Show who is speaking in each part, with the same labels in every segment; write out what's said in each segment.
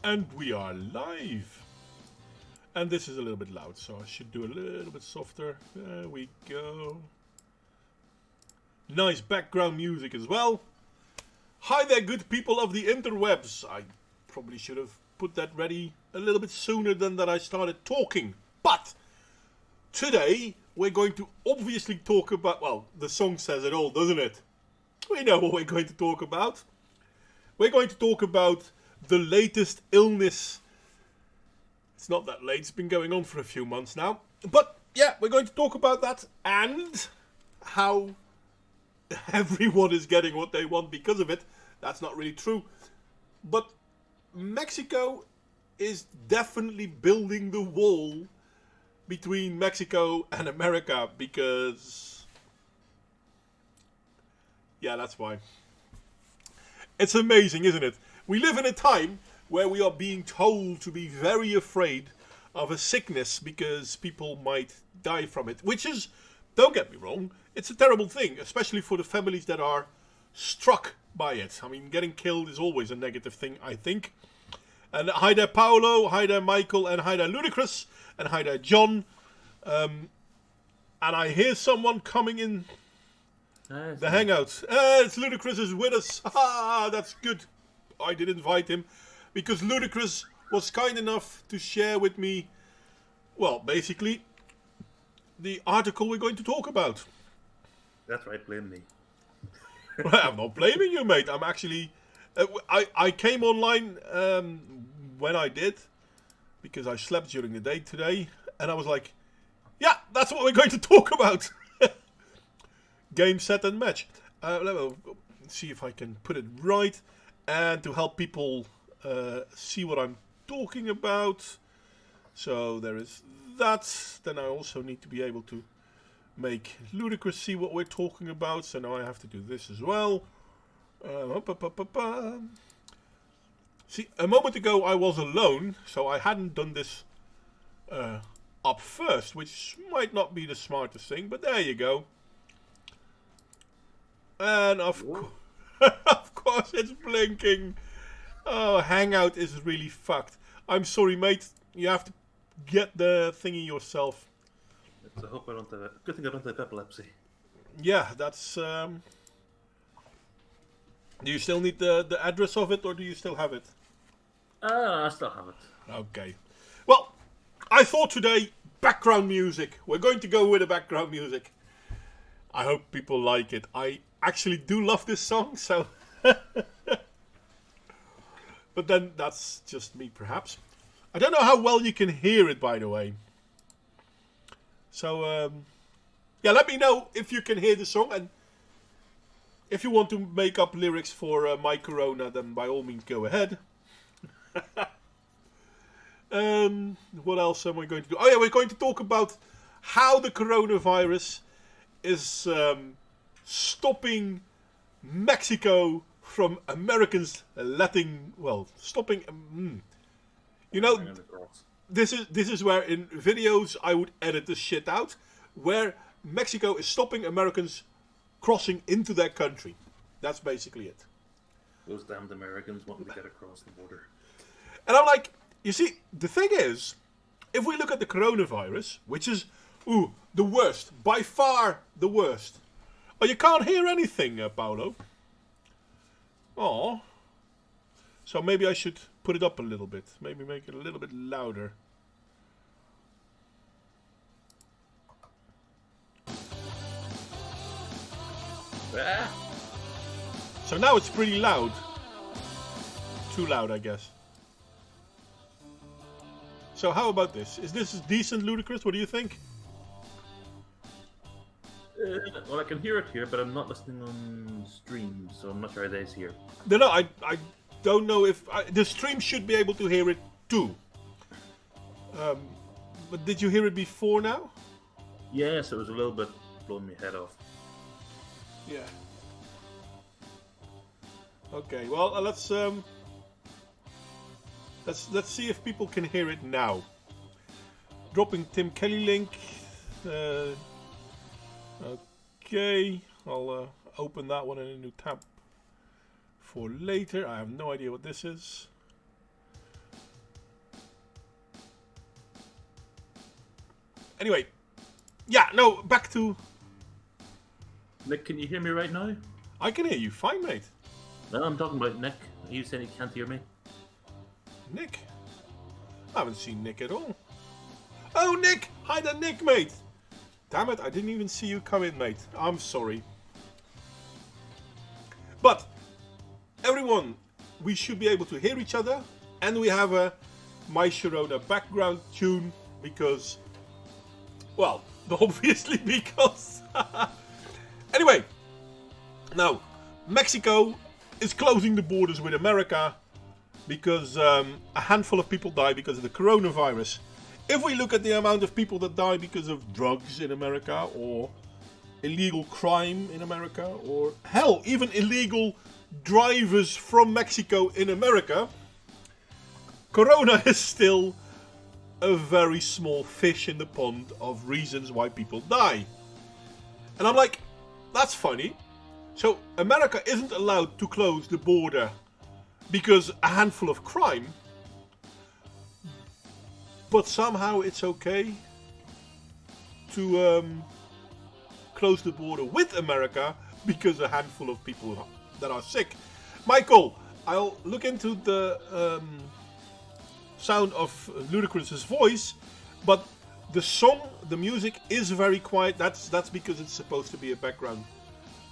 Speaker 1: And we are live. And this is a little bit loud, so I should do a little bit softer. There we go. Nice background music as well. Hi there, good people of the interwebs. I probably should have put that ready a little bit sooner than that I started talking. But today we're going to obviously talk about, well, the song says it all, doesn't it? We know what we're going to talk about. We're going to talk about the latest illness. It's not that late, it's been going on for a few months now. But yeah, we're going to talk about that and how everyone is getting what they want because of it. That's not really true. But Mexico is definitely building the wall between Mexico and America because... yeah, that's why. It's amazing, isn't it? We live in a time where we are being told to be very afraid of a sickness because people might die from it. Which is, don't get me wrong, it's a terrible thing, especially for the families that are struck by it. I mean, getting killed is always a negative thing, I think. And hi there, Paolo, hi there, Michael, and hi there, Ludicrous, and hi there, John. And I hear someone coming in the hangout. It's Ludicrous is with us. Ah, that's good. I did invite him because Ludicrous was kind enough to share with me, well, basically, the article we're going to talk about.
Speaker 2: That's right, blame me.
Speaker 1: I'm not blaming you, mate. I'm actually... I came online when I did, because I slept during the day today, and I was like, yeah, that's what we're going to talk about. Game, set, and match. Let me see if I can put it right. And to help people see what I'm talking about. So there is that. Then I also need to be able to make Ludicrous see what we're talking about. So now I have to do this as well. See, a moment ago I was alone, so I hadn't done this up first, which might not be the smartest thing, but there you go. And of course it's blinking. Oh, Hangout is really fucked. I'm sorry, mate. You have to get the thingy yourself.
Speaker 2: I hope I don't have. Good thing I don't have epilepsy.
Speaker 1: Yeah, that's. Do you still need the address of it, or do you still have it?
Speaker 2: I still have it.
Speaker 1: Okay. Well, I thought today background music. We're going to go with the background music. I hope people like it. I actually do love this song, so. But then that's just me, perhaps. I don't know how well you can hear it, by the way. So, yeah, let me know if you can hear the song. And if you want to make up lyrics for My Corona, then by all means go ahead. What else am I going to do? Oh, yeah, we're going to talk about how the coronavirus is stopping Mexico from Americans letting, well, stopping. You know, this is where in videos I would edit the shit out, where Mexico is stopping Americans crossing into their country. That's basically it.
Speaker 2: Those damned Americans wanting to get across the border.
Speaker 1: And I'm like, you see, the thing is, if we look at the coronavirus, which is, the worst, by far the worst. Oh, you can't hear anything, Paolo. Oh. So maybe I should put it up a little bit. Maybe make it a little bit louder.
Speaker 2: Ah!
Speaker 1: So now it's pretty loud. Too loud, I guess. So how about this? Is this decent, Ludicrous? What do you think?
Speaker 2: Well, I can hear it here, but I'm not listening on stream, so I'm not sure how it is here.
Speaker 1: No, I don't know if... the stream should be able to hear it too. But did you hear it before now?
Speaker 2: Yes, it was a little bit blowing my head off.
Speaker 1: Yeah. Okay, well, let's see if people can hear it now. Dropping Tim Kelly link. Okay, I'll open that one in a new tab for later. I have no idea what this is. Anyway, yeah, no, back to...
Speaker 2: Nick, can you hear me right now?
Speaker 1: I can hear you fine, mate.
Speaker 2: No, I'm talking about Nick. Are you saying you can't hear me?
Speaker 1: Nick? I haven't seen Nick at all. Oh, Nick! Hi there, Nick, mate! Damn it, I didn't even see you come in, mate. I'm sorry. But, everyone, we should be able to hear each other. And we have a My Sharona background tune because... Well, obviously because... Anyway, now, Mexico is closing the borders with America because a handful of people die because of the coronavirus. If we look at the amount of people that die because of drugs in America, or illegal crime in America, or hell, even illegal drivers from Mexico in America, Corona is still a very small fish in the pond of reasons why people die. And I'm like, that's funny. So America isn't allowed to close the border because a handful of crime, but somehow it's okay to close the border with America because a handful of people that are sick. Michael, I'll look into the sound of Ludacris's voice, but the song, the music is very quiet. That's because it's supposed to be a background.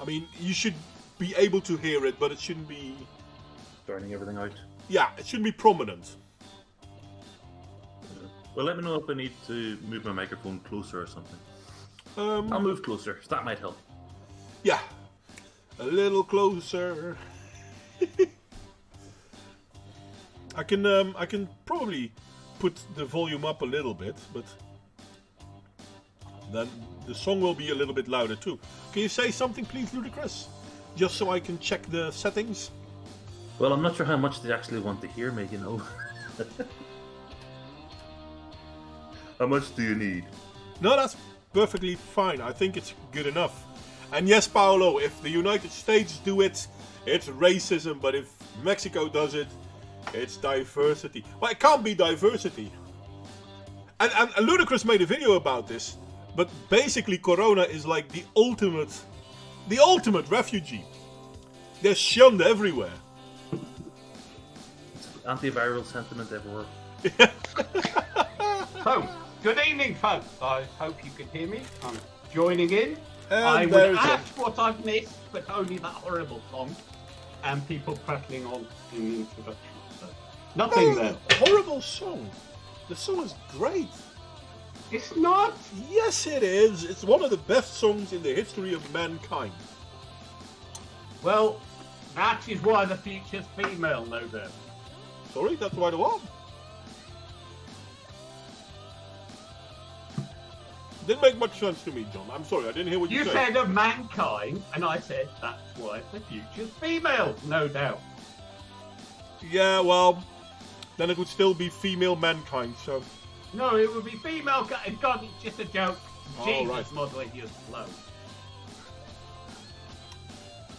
Speaker 1: I mean, you should be able to hear it, but it shouldn't be...
Speaker 2: Drowning everything out.
Speaker 1: Yeah, it shouldn't be prominent.
Speaker 2: Well, let me know if I need to move my microphone closer or something. I'll move closer. So that might help.
Speaker 1: Yeah, a little closer. I can probably put the volume up a little bit, but then the song will be a little bit louder too. Can you say something, please, Ludacris? Just so I can check the settings.
Speaker 2: Well, I'm not sure how much they actually want to hear me, you know. How much do you need?
Speaker 1: No, that's perfectly fine. I think it's good enough. And yes, Paolo, if the United States do it, it's racism. But if Mexico does it, it's diversity. Well, it can't be diversity. And Ludacris made a video about this. But basically, Corona is like the ultimate refugee. They're shunned everywhere.
Speaker 2: Antiviral sentiment everywhere.
Speaker 3: So, good evening, folks. I hope you can hear me. I'm joining in.
Speaker 1: And
Speaker 3: I would
Speaker 1: there's
Speaker 3: ask what I've missed, but only that horrible song and people prattling on in the introduction. So, nothing there.
Speaker 1: Horrible song. The song is great.
Speaker 3: It's not.
Speaker 1: Yes, it is. It's one of the best songs in the history of mankind.
Speaker 3: Well, that is why the future's female, no doubt.
Speaker 1: Sorry, that's why the what? Didn't make much sense to me, John. I'm sorry, I didn't hear what you
Speaker 3: You
Speaker 1: said.
Speaker 3: said of mankind, and I said that's why the future's female, no doubt.
Speaker 1: Yeah, well, then it would still be female mankind, so...
Speaker 3: No, it would be female. God, it's just a joke.
Speaker 1: Oh,
Speaker 3: Jesus,
Speaker 1: right.
Speaker 3: mother, you're slow.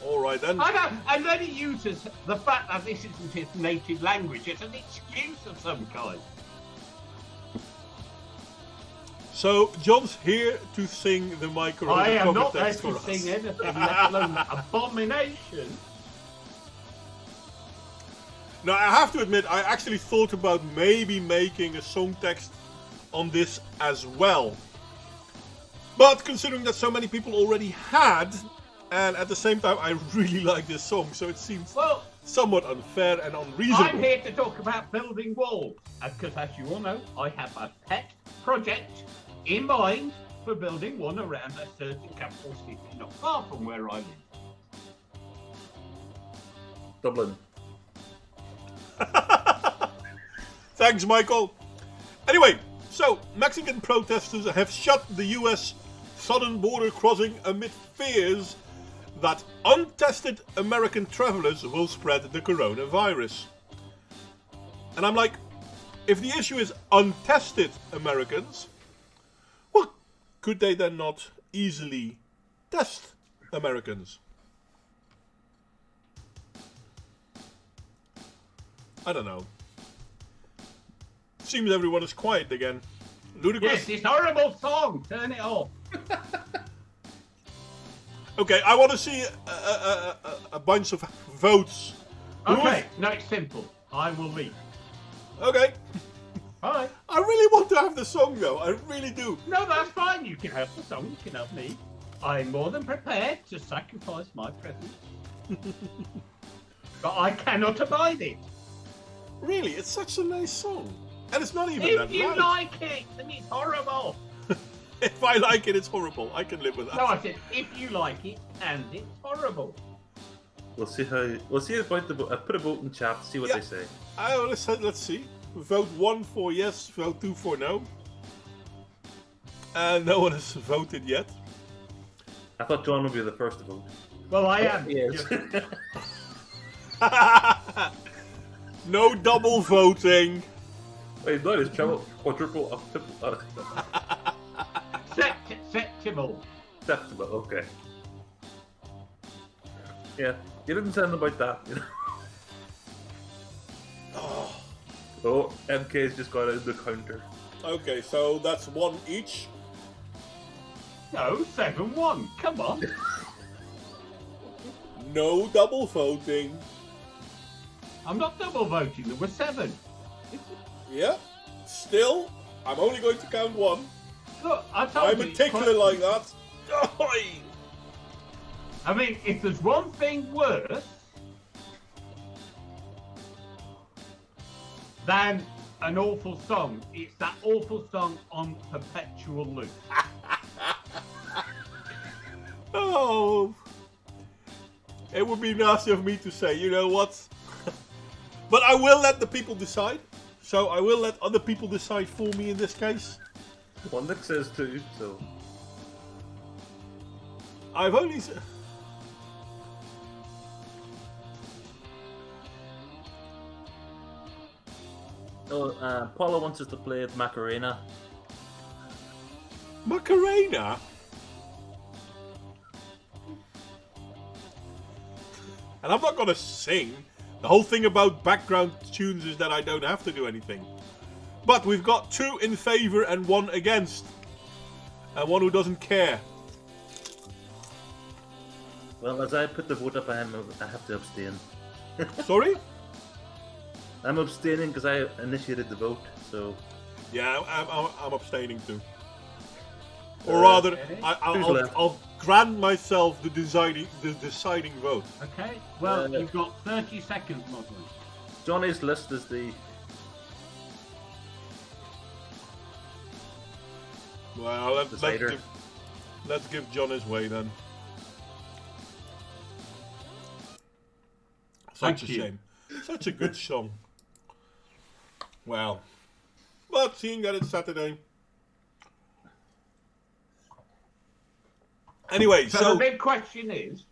Speaker 1: Alright then.
Speaker 3: I know, and then he uses the fact that this isn't his native language as an excuse of some kind.
Speaker 1: So, John's here to sing the micro
Speaker 3: I am
Speaker 1: cover
Speaker 3: not there
Speaker 1: text
Speaker 3: to
Speaker 1: for us.
Speaker 3: sing anything, let alone abomination.
Speaker 1: Now, I have to admit, I actually thought about maybe making a song text on this as well. But considering that so many people already had, and at the same time I really like this song, so it seems
Speaker 3: Well,
Speaker 1: somewhat unfair and unreasonable.
Speaker 3: I'm here to talk about building walls, because as you all know, I have a pet project in mind for building one around a certain capital city not far from where I live.
Speaker 2: Dublin.
Speaker 1: Thanks, Michael. Anyway, so Mexican protesters have shut the US southern border crossing amid fears that untested American travelers will spread the coronavirus. And I'm like, if the issue is untested Americans, well, could they then not easily test Americans? I don't know. Seems everyone is quiet again. Ludicrous?
Speaker 3: Yes, this horrible song. Turn it off.
Speaker 1: Okay, I want to see a bunch of votes.
Speaker 3: Okay, no, it's simple. I will leave.
Speaker 1: Okay.
Speaker 3: Bye.
Speaker 1: I really want to have the song though. I really do.
Speaker 3: No, that's fine. You can have the song. You can have me. I'm more than prepared to sacrifice my presence. But I cannot abide it.
Speaker 1: Really, it's such a nice song. And it's not even
Speaker 3: If
Speaker 1: that
Speaker 3: you
Speaker 1: loud.
Speaker 3: like it, then it's horrible.
Speaker 1: If I like it, it's horrible. I can live with that.
Speaker 3: No, I said if you like it, and it's horrible.
Speaker 2: We'll see about the vote. I put a vote in chat to see what
Speaker 1: Yeah.
Speaker 2: they say.
Speaker 1: Let's see. Vote 1 for yes, vote 2 for no. And no one has voted yet.
Speaker 2: I thought John would be the first to vote.
Speaker 3: Well, I am.
Speaker 2: Yes.
Speaker 1: No double voting.
Speaker 2: Wait, no, it's treble, quadruple, triple,
Speaker 3: Acceptable.
Speaker 2: acceptable. Okay. Yeah, you didn't send about that. You know? Oh, MK's just got in the counter.
Speaker 1: Okay, so that's 1 each.
Speaker 3: No, 7-1. Come on.
Speaker 1: No double voting.
Speaker 3: I'm not double voting. There were 7.
Speaker 1: Yeah. Still, I'm only going to count 1.
Speaker 3: Look, I told
Speaker 1: I'm
Speaker 3: you.
Speaker 1: a
Speaker 3: it's
Speaker 1: tickler
Speaker 3: quite-
Speaker 1: like that. Oi!
Speaker 3: I mean, if there's one thing worse than an awful song, it's that awful song on perpetual loop.
Speaker 1: Oh. It would be nasty of me to say, you know what? But I will let the people decide. So I will let other people decide for me in this case.
Speaker 2: One that says 2, so.
Speaker 1: I've only...
Speaker 2: Oh, Paula wants us to play it Macarena.
Speaker 1: Macarena? And I'm not gonna sing. The whole thing about background tunes is that I don't have to do anything. But we've got 2 in favor and 1 against. And 1 who doesn't care.
Speaker 2: Well, as I put the vote up, I have to abstain.
Speaker 1: Sorry?
Speaker 2: I'm abstaining because I initiated the vote, so.
Speaker 1: Yeah, I'm abstaining too. Or rather,
Speaker 3: Okay.
Speaker 2: Who's left?
Speaker 1: I'll grant myself the deciding vote.
Speaker 3: Okay, well,
Speaker 2: Uh,
Speaker 3: you've got 30 seconds, Muslim.
Speaker 2: Johnny's list is the.
Speaker 1: Well,
Speaker 2: Decider.
Speaker 1: let's give John his way then. Such
Speaker 3: Thank
Speaker 1: a
Speaker 3: you.
Speaker 1: shame. Such a good song. Well, but seeing that it's Saturday. Anyway,
Speaker 3: So,
Speaker 1: so
Speaker 3: the big question is,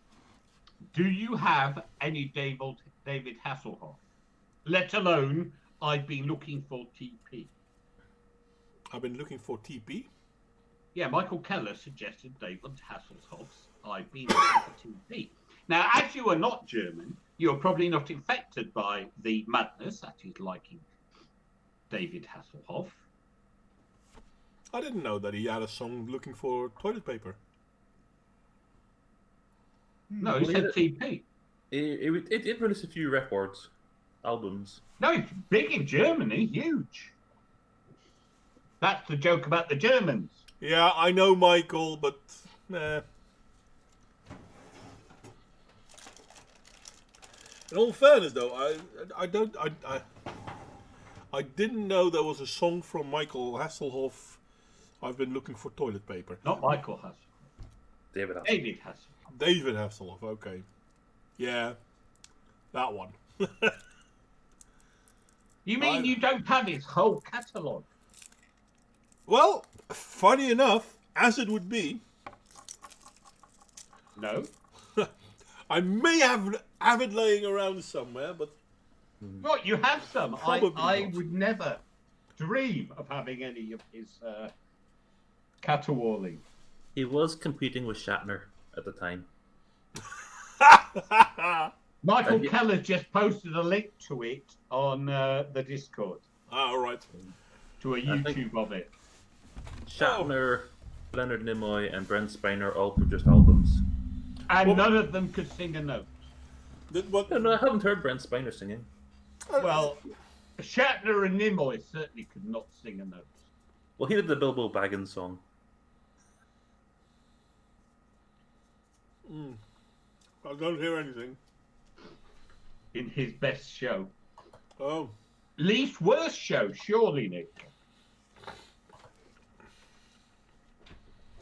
Speaker 3: do you have any David Hasselhoff? Let alone, I've been looking for TP.
Speaker 1: I've been looking for TP.
Speaker 3: Yeah, Michael Keller suggested David Hasselhoff's I've been looking for TP. Now, as you are not German, you're probably not infected by the madness that is liking David Hasselhoff.
Speaker 1: I didn't know that he had a song looking for toilet paper.
Speaker 3: No, he
Speaker 2: Well,
Speaker 3: said
Speaker 2: he-
Speaker 3: TP.
Speaker 2: It did release a few records, albums.
Speaker 3: No, it's big in Germany, huge. That's the joke about the Germans.
Speaker 1: Yeah, I know Michael, but in all fairness, though, I didn't know there was a song from Michael Hasselhoff. I've been looking for toilet paper.
Speaker 3: Not Michael Hasselhoff.
Speaker 2: David Hasselhoff.
Speaker 3: David Hasselhoff.
Speaker 1: David Hasselhoff. Okay, yeah, that one.
Speaker 3: You mean you don't have his whole catalogue?
Speaker 1: Well, funny enough, as it would be,
Speaker 3: No.
Speaker 1: I may have it laying around somewhere, but
Speaker 3: What, you have some?
Speaker 1: Probably
Speaker 3: I
Speaker 1: not.
Speaker 3: would never dream of having any of his caterwauling.
Speaker 2: He was competing with Shatner at the time.
Speaker 3: Michael
Speaker 2: Yeah.
Speaker 3: Keller's just posted a link to it on the Discord,
Speaker 1: all right.
Speaker 3: to a
Speaker 2: I think-
Speaker 3: YouTube of it.
Speaker 2: Shatner, Leonard Nimoy, and Brent Spiner all produced albums.
Speaker 3: And
Speaker 1: Well-
Speaker 3: none of them could sing a note.
Speaker 1: What?
Speaker 2: No, I haven't heard Brent Spiner singing.
Speaker 3: Well, Shatner and Nimoy certainly could not sing a note.
Speaker 2: Well, he did the Bilbo Baggins song.
Speaker 1: I don't hear anything.
Speaker 3: In his best show.
Speaker 1: Oh.
Speaker 3: Least worst show, surely, Nick.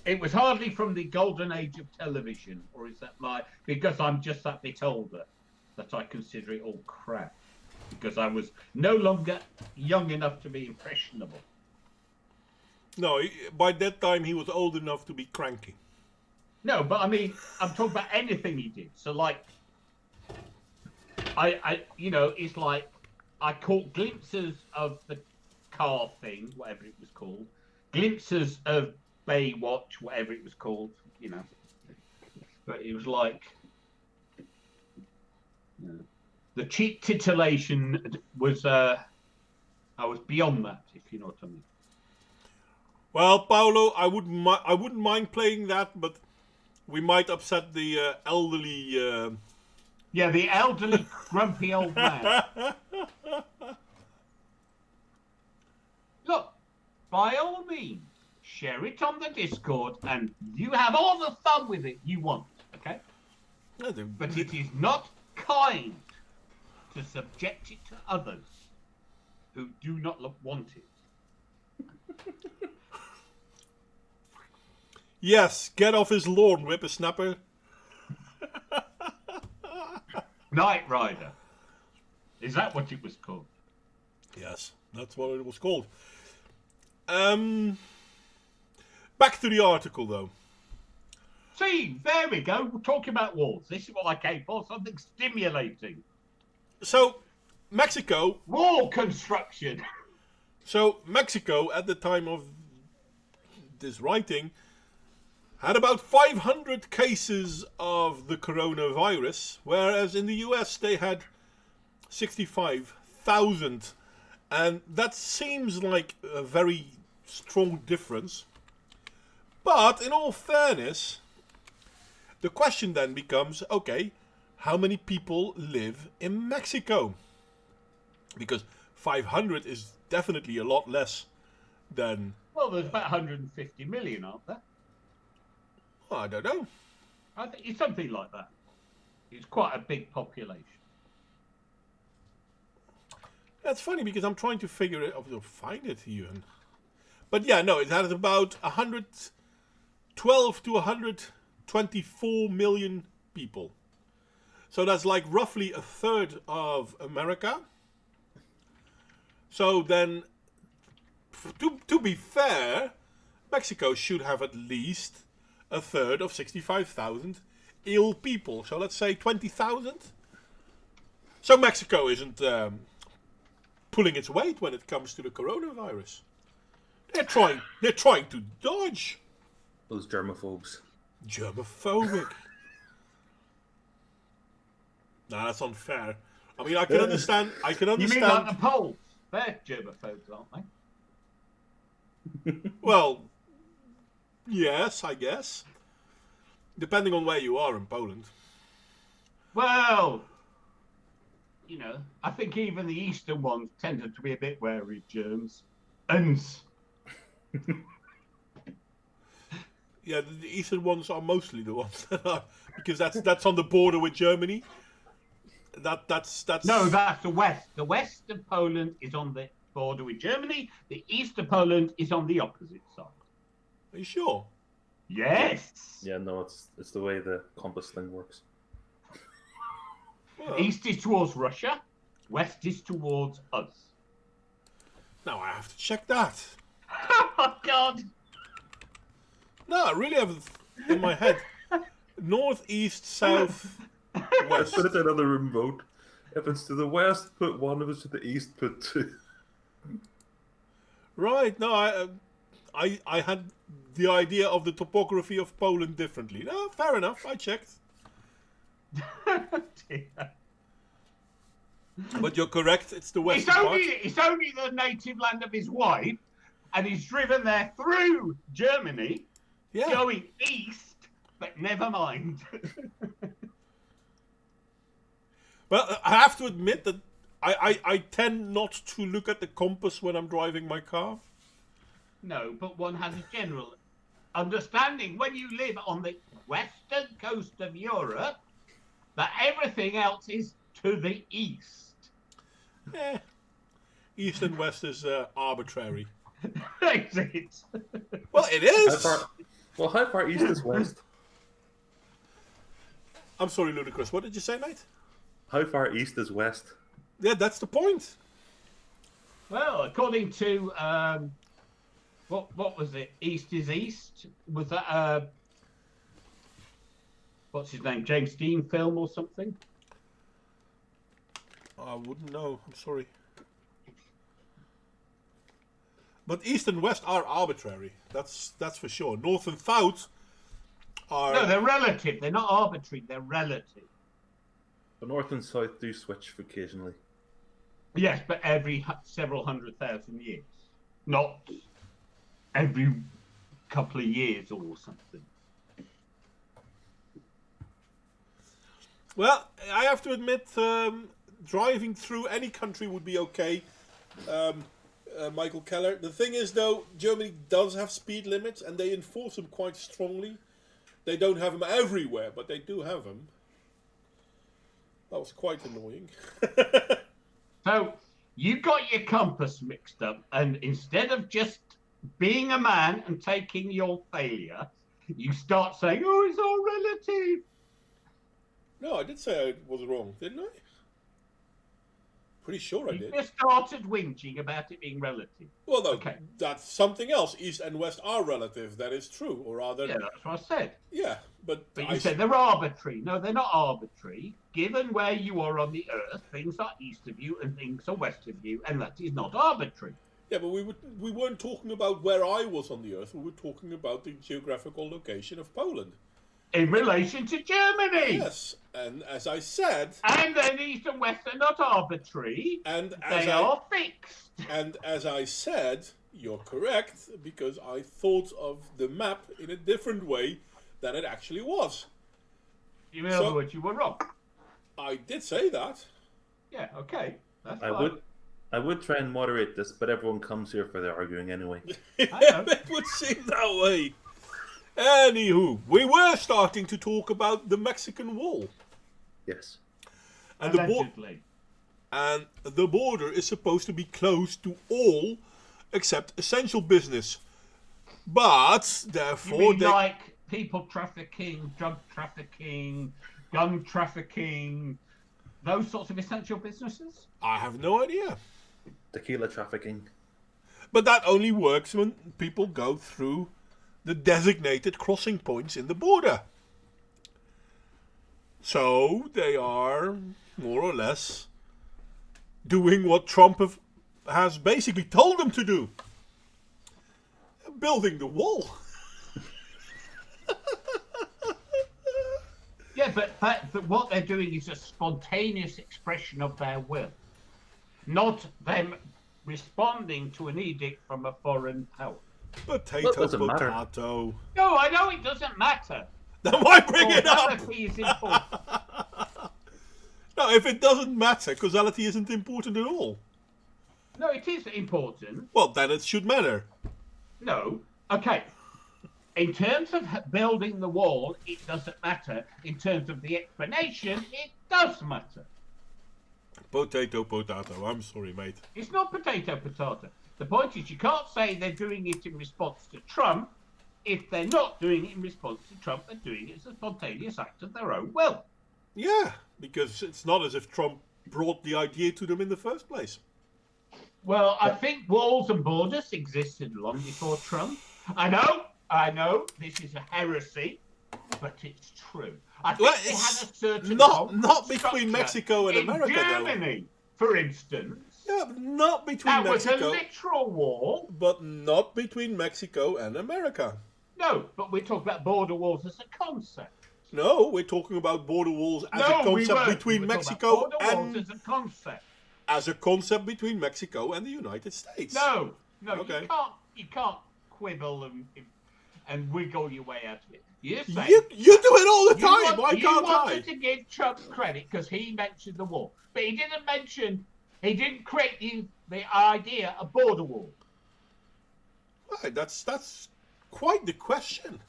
Speaker 3: It was hardly from the golden age of television, or is that because I'm just that bit older, that I consider it all crap. Because I was no longer young enough to be impressionable.
Speaker 1: No, by that time he was old enough to be cranky.
Speaker 3: No, but I mean, I'm talking about anything he did. So, like, it's like I caught glimpses of the car thing, whatever it was called, glimpses of Baywatch, whatever it was called, But it was like the cheap titillation was. I was beyond that, if you know what I mean.
Speaker 1: Well, Paolo, I wouldn't mind playing that, but we might upset the elderly.
Speaker 3: Yeah, the elderly, grumpy old man. Look, by all means, share it on the Discord, and you have all the fun with it you want, okay? But it is not kind to subject it to others who do not want it.
Speaker 1: Yes, get off his lawn, whippersnapper.
Speaker 3: Knight Rider. Is that what it was called?
Speaker 1: Yes, that's what it was called. Back to the article, though.
Speaker 3: See, there we go. We're talking about wars. This is what I came for, something stimulating.
Speaker 1: So, Mexico.
Speaker 3: Wall construction.
Speaker 1: So, Mexico, at the time of this writing, had about 500 cases of the coronavirus, whereas in the US they had 65,000. And that seems like a very strong difference. But in all fairness, the question then becomes, okay, how many people live in Mexico? Because 500 is definitely a lot less than...
Speaker 3: Well, there's about 150 million, aren't there?
Speaker 1: I don't know.
Speaker 3: I think it's something like that. It's quite a big population.
Speaker 1: That's funny because I'm trying to figure it out, to find it even. But yeah, no, it has about 112 to 124 million people. So that's like roughly a third of America. So then, to be fair, Mexico should have at least a third of 65,000 ill people. So let's say 20,000. So Mexico isn't pulling its weight when it comes to the coronavirus. They're trying to dodge.
Speaker 2: Those germaphobes.
Speaker 1: Germophobic. Nah, that's unfair. I mean, I can understand.
Speaker 3: You mean like the Poles? They're germaphobes, aren't they?
Speaker 1: Well, yes, I guess. Depending on where you are in Poland.
Speaker 3: Well, I think even the eastern ones tended to be a bit wary of germs.
Speaker 1: Yeah, the eastern ones are mostly the ones that are, because that's on the border with Germany. That's
Speaker 3: No, that's the west. The west of Poland is on the border with Germany. The east of Poland is on the opposite side.
Speaker 1: Are you sure?
Speaker 3: Yes.
Speaker 2: Yeah, no, it's the way the compass thing works.
Speaker 1: Well,
Speaker 3: East is towards Russia. West is towards us.
Speaker 1: now I have to check that.
Speaker 3: Oh my God.
Speaker 1: No, I really have it in my head. North, east, south, west.
Speaker 2: Put it in on the remote. If it's to the west, put 1. If it's to the east, put 2.
Speaker 1: Right. No, I had the idea of the topography of Poland differently. No, fair enough. I checked. But you're correct. It's the western part.
Speaker 3: It's only the native land of his wife, and he's driven there through Germany,
Speaker 1: Yeah.
Speaker 3: going east, but never mind.
Speaker 1: Well, I have to admit that I tend not to look at the compass when I'm driving my car.
Speaker 3: No, but one has a general understanding when you live on the western coast of Europe that everything else is to the east.
Speaker 1: East and west is arbitrary.
Speaker 3: Is it?
Speaker 1: Well, it
Speaker 2: How
Speaker 1: is.
Speaker 2: how far east is west?
Speaker 1: I'm sorry, Ludicrous. What did you say, mate?
Speaker 2: How far east is west?
Speaker 1: Yeah, that's the point.
Speaker 3: Well, according to what was it? East is east. Was that what's his name? James Dean film or something?
Speaker 1: I wouldn't know. I'm sorry. But east and west are arbitrary. That's for sure. North and south are.
Speaker 3: No, they're relative. They're not arbitrary. They're relative.
Speaker 2: The north and south do switch occasionally.
Speaker 3: Yes, but every several 100,000 years, not every couple of years or something.
Speaker 1: Well, I have to admit, driving through any country would be okay. Michael Keller. The thing is, though, Germany does have speed limits, and they enforce them quite strongly. They don't have them everywhere, but they do have them. That was quite annoying.
Speaker 3: So you got your compass mixed up, and instead of just being a man and taking your failure, you start saying, "Oh, it's all relative."
Speaker 1: No, I did say I was wrong, didn't I? Pretty sure I
Speaker 3: You
Speaker 1: did.
Speaker 3: just started whinging about it being relative.
Speaker 1: Well, no,
Speaker 3: Okay.
Speaker 1: that's something else. East and west are relative. That is true, or rather,
Speaker 3: Yeah, that's what I said.
Speaker 1: yeah. But
Speaker 3: But
Speaker 1: I
Speaker 3: you said they're arbitrary. No, they're not arbitrary. Given where you are on the Earth, things are east of you and things are west of you, and that is not arbitrary.
Speaker 1: yeah, but we weren't talking about where I was on the Earth. We were talking about the geographical location of Poland.
Speaker 3: In relation to Germany.
Speaker 1: Yes, and as I said,
Speaker 3: And then east and west are not arbitrary.
Speaker 1: and as
Speaker 3: They are fixed.
Speaker 1: and as I said, you're correct because I thought of the map in a different way than it actually was.
Speaker 3: In other words, you were wrong.
Speaker 1: I did say that.
Speaker 3: Yeah, okay. That's
Speaker 2: I
Speaker 3: fine.
Speaker 2: would try and moderate this, but everyone comes here for their arguing anyway.
Speaker 3: know.
Speaker 1: It would seem that way. Anywho, we were starting to talk about the Mexican Wall.
Speaker 2: Yes.
Speaker 1: And
Speaker 3: Allegedly.
Speaker 1: the border is supposed to be closed to all except essential business. But,
Speaker 3: You
Speaker 1: therefore,
Speaker 3: mean like people trafficking, drug trafficking, gun trafficking, those sorts of essential businesses?
Speaker 1: I have no idea.
Speaker 2: Tequila trafficking.
Speaker 1: But that only works when people go through the designated crossing points in the border. So they are more or less doing what Trump has basically told them to do. Building the wall.
Speaker 3: Yeah, but what they're doing is a spontaneous expression of their will, not them responding to an edict from a foreign power.
Speaker 1: Potato,
Speaker 2: doesn't matter.
Speaker 1: potato.
Speaker 3: No, I know it doesn't matter.
Speaker 1: Then why bring it up?
Speaker 3: Causality is important.
Speaker 1: No, if it doesn't matter, causality isn't important at all.
Speaker 3: No, it is important.
Speaker 1: Well, then it should matter.
Speaker 3: No. Okay. In terms of building the wall, it doesn't matter. In terms of the explanation, it does matter.
Speaker 1: Potato, potato. I'm sorry, mate.
Speaker 3: It's not potato. The point is, you can't say they're doing it in response to Trump. If they're not doing it in response to Trump, they're doing it as a spontaneous act of their own will.
Speaker 1: Yeah, because it's not as if Trump brought the idea to them in the first place.
Speaker 3: Well, I think walls and borders existed long before Trump. I know, this is a heresy, but it's true. I think
Speaker 1: Well,
Speaker 3: they had a
Speaker 1: it's
Speaker 3: certain
Speaker 1: not between
Speaker 3: structure
Speaker 1: Mexico and
Speaker 3: in
Speaker 1: America, though.
Speaker 3: Germany, for instance.
Speaker 1: Yeah, but not between
Speaker 3: That was a
Speaker 1: Mexico.
Speaker 3: literal wall.
Speaker 1: But not between Mexico and America.
Speaker 3: No, but we're talking about border walls as a concept.
Speaker 1: No, we're talking about border walls as
Speaker 3: No,
Speaker 1: a concept
Speaker 3: weren't.
Speaker 1: between
Speaker 3: We were talking
Speaker 1: Mexico
Speaker 3: about border walls
Speaker 1: and
Speaker 3: as a concept.
Speaker 1: as a concept between Mexico and the United States.
Speaker 3: No,
Speaker 1: Okay.
Speaker 3: you can't You can't quibble and wiggle your way out of it. You say
Speaker 1: You do it all the time. Why
Speaker 3: you
Speaker 1: can't
Speaker 3: wanted
Speaker 1: I?
Speaker 3: to give Trump credit because he mentioned the wall, but he didn't create the idea of border wall.
Speaker 1: Right, that's quite the question.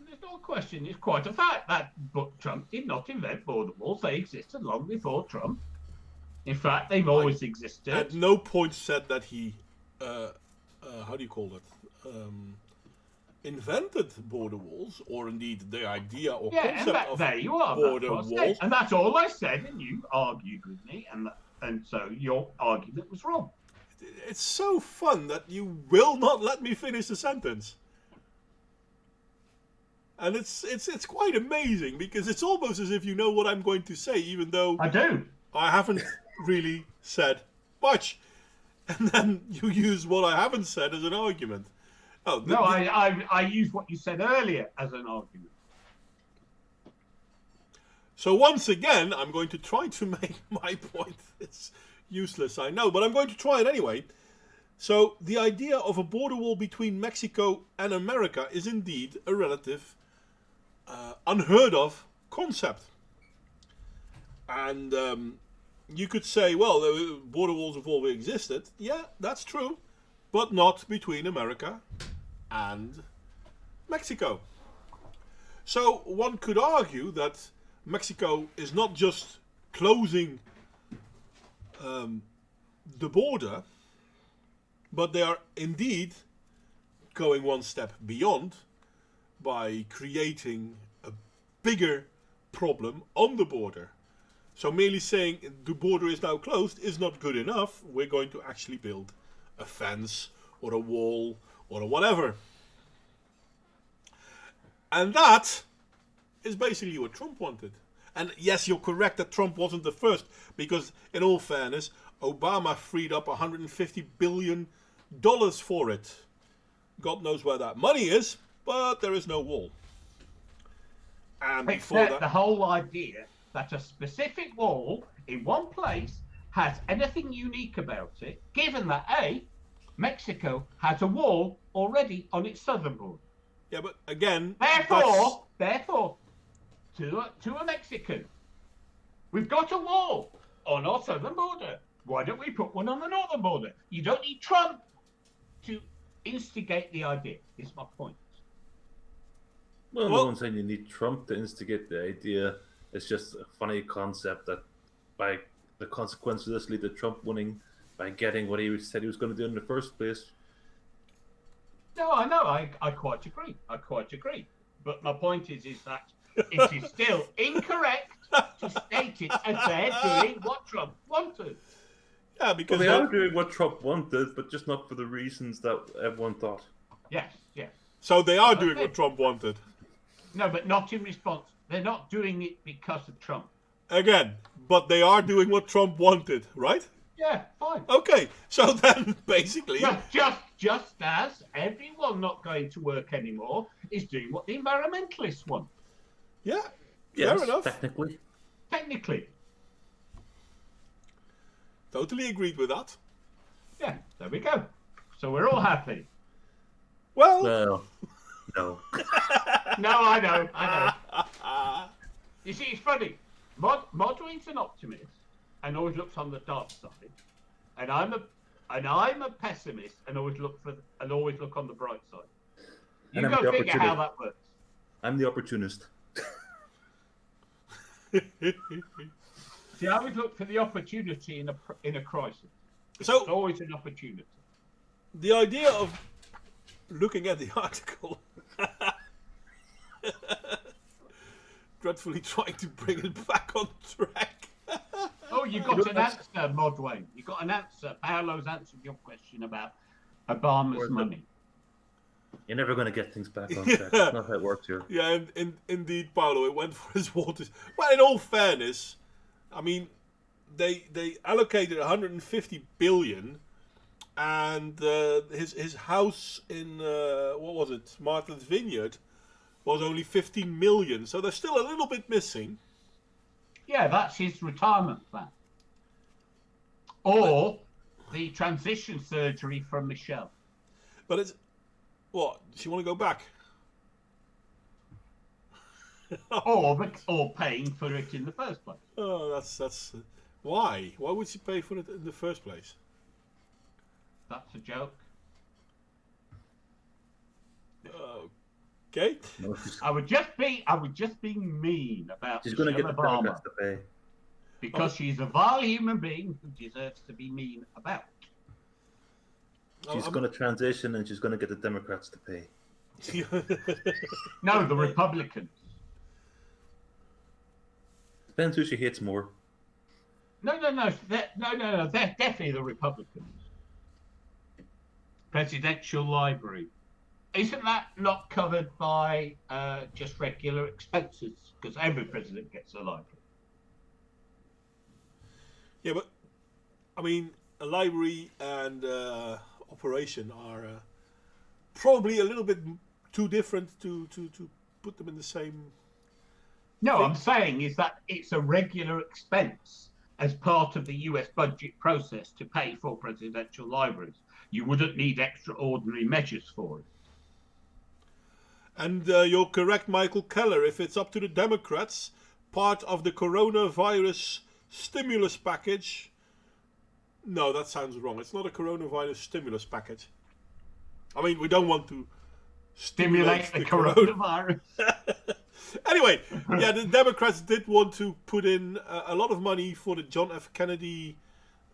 Speaker 3: There's no question. It's quite a fact that Trump did not invent border walls. They existed long before Trump. In fact, they've always existed.
Speaker 1: At no point said that he, how do you call it, invented border walls, or indeed the idea or concept of
Speaker 3: there you are.
Speaker 1: border walls.
Speaker 3: And that's all I said, and you argued with me, and so your argument was wrong.
Speaker 1: It's so fun that you will not let me finish the sentence. And it's quite amazing because it's almost as if you know what I'm going to say, even though
Speaker 3: I do.
Speaker 1: I haven't really said much. And then you use what I haven't said as an argument. Oh,
Speaker 3: No, I used what you said earlier as an argument.
Speaker 1: So once again, I'm going to try to make my point. It's useless, I know, but I'm going to try it anyway. So the idea of a border wall between Mexico and America is indeed a relative unheard of concept. And you could say, well, the border walls have always existed. Yeah, that's true. But not between America and Mexico. So one could argue that Mexico is not just closing the border, but they are indeed going one step beyond by creating a bigger problem on the border. So merely saying the border is now closed is not good enough. We're going to actually build a fence or a wall or a whatever. And that is basically what Trump wanted. And yes, you're correct that Trump wasn't the first, because in all fairness, Obama freed up $150 billion for it. God knows where that money is, but there is no wall. And before that,
Speaker 3: the whole idea that a specific wall in one place has anything unique about it, given that Mexico has a wall already on its southern border.
Speaker 1: Yeah, but again,
Speaker 3: Therefore, to a Mexican, we've got a wall on our southern border. Why don't we put one on the northern border? You don't need Trump to instigate the idea. Is my point.
Speaker 2: Well, no one's saying you need Trump to instigate the idea. It's just a funny concept that by the consequence of this lead to Trump winning by getting what he said he was going to do in the first place.
Speaker 3: No, I know. I quite agree. But my point is that it is still incorrect to state it as they're doing what Trump wanted.
Speaker 1: Yeah, because
Speaker 2: they are doing what Trump wanted, but just not for the reasons that everyone thought.
Speaker 3: Yes.
Speaker 1: So they are doing what Trump wanted.
Speaker 3: No, but not in response. They're not doing it because of Trump.
Speaker 1: Again, but they are doing what Trump wanted, right?
Speaker 3: Yeah, fine.
Speaker 1: Okay, so then basically...
Speaker 3: Just as everyone not going to work anymore is doing what the environmentalists want.
Speaker 1: Yeah,
Speaker 2: yes,
Speaker 1: fair enough.
Speaker 3: Technically.
Speaker 1: Totally agreed with that.
Speaker 3: Yeah, there we go. So we're all happy.
Speaker 1: Well...
Speaker 2: No.
Speaker 3: No, I know. You see, it's funny. Moderate's an optimist and always looks on the dark side, and I'm a pessimist and always look on the bright side. You go figure how that works.
Speaker 2: I'm the opportunist.
Speaker 3: See, I always look for the opportunity in a crisis.
Speaker 1: So
Speaker 3: it's always an opportunity.
Speaker 1: The idea of looking at the article, dreadfully trying to bring it back on track.
Speaker 3: Oh, you got an answer, Modwayne. You got an answer. Paolo's answered your question about Obama's money.
Speaker 2: You're never going to get things back on track. That's not how it works here.
Speaker 1: Yeah, and indeed, Paolo, it went for his waters. Well, in all fairness, I mean, they allocated 150 billion, and his house in what was it, Martha's Vineyard, was only 15 million. So there's still a little bit missing.
Speaker 3: Yeah, that's his retirement plan. Or the transition surgery from Michelle.
Speaker 1: But it's what? Does she want to go back?
Speaker 3: or paying for it in the first place.
Speaker 1: Oh, that's why? Why would she pay for it in the first place?
Speaker 3: That's a joke.
Speaker 1: Okay.
Speaker 2: No,
Speaker 3: I would just be mean about
Speaker 2: she's going to get the
Speaker 3: Michelle Obama
Speaker 2: Democrats to pay.
Speaker 3: because she's a vile human being who deserves to be mean about.
Speaker 2: She's going to transition and she's going to get the Democrats to pay.
Speaker 3: No, the Republicans.
Speaker 2: Depends who she hates more.
Speaker 3: No. They're definitely the Republicans. Presidential Library. Isn't that not covered by just regular expenses? Because every president gets a library.
Speaker 1: Yeah, but I mean, a library and operation are probably a little bit too different to put them in the same.
Speaker 3: No,
Speaker 1: thing.
Speaker 3: I'm saying is that it's a regular expense as part of the US budget process to pay for presidential libraries. You wouldn't need extraordinary measures for it.
Speaker 1: And you're correct, Michael Keller. If it's up to the Democrats, part of the coronavirus stimulus package. No, that sounds wrong. It's not a coronavirus stimulus package. I mean, we don't want to
Speaker 3: Stimulate the coronavirus.
Speaker 1: Anyway, yeah, the Democrats did want to put in a lot of money for the John F. Kennedy.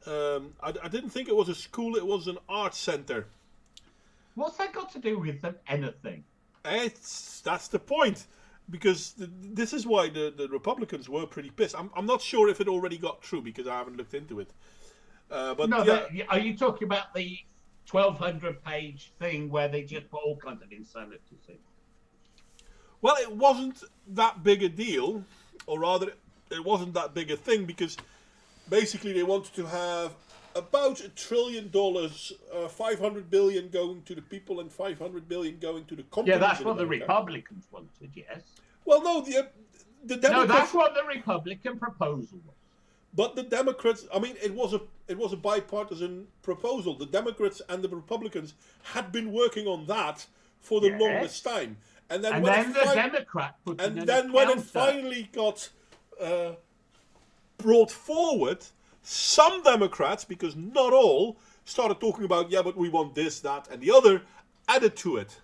Speaker 1: I didn't think it was a school, it was an art center.
Speaker 3: What's that got to do with anything?
Speaker 1: That's the point. Because this is why the Republicans were pretty pissed. I'm not sure if it already got through because I haven't looked into it. But
Speaker 3: no,
Speaker 1: yeah.
Speaker 3: are you talking about the 1,200-page thing where they just put all kinds of insanity in?
Speaker 1: Well, it wasn't that big a deal, or rather, it wasn't that big a thing because basically they wanted to have about $1 trillion, 500 billion going to the people and 500 billion going to the companies.
Speaker 3: Yeah, that's
Speaker 1: in
Speaker 3: what the
Speaker 1: America.
Speaker 3: Republicans wanted. Yes.
Speaker 1: Well, no, the Democrats.
Speaker 3: No, that's what the Republican proposal was.
Speaker 1: But the Democrats, I mean, it was a bipartisan proposal. The Democrats and the Republicans had been working on that for the longest time. And then when it finally got brought forward, some Democrats, because not all, started talking about, yeah, but we want this, that, and the other, added to it.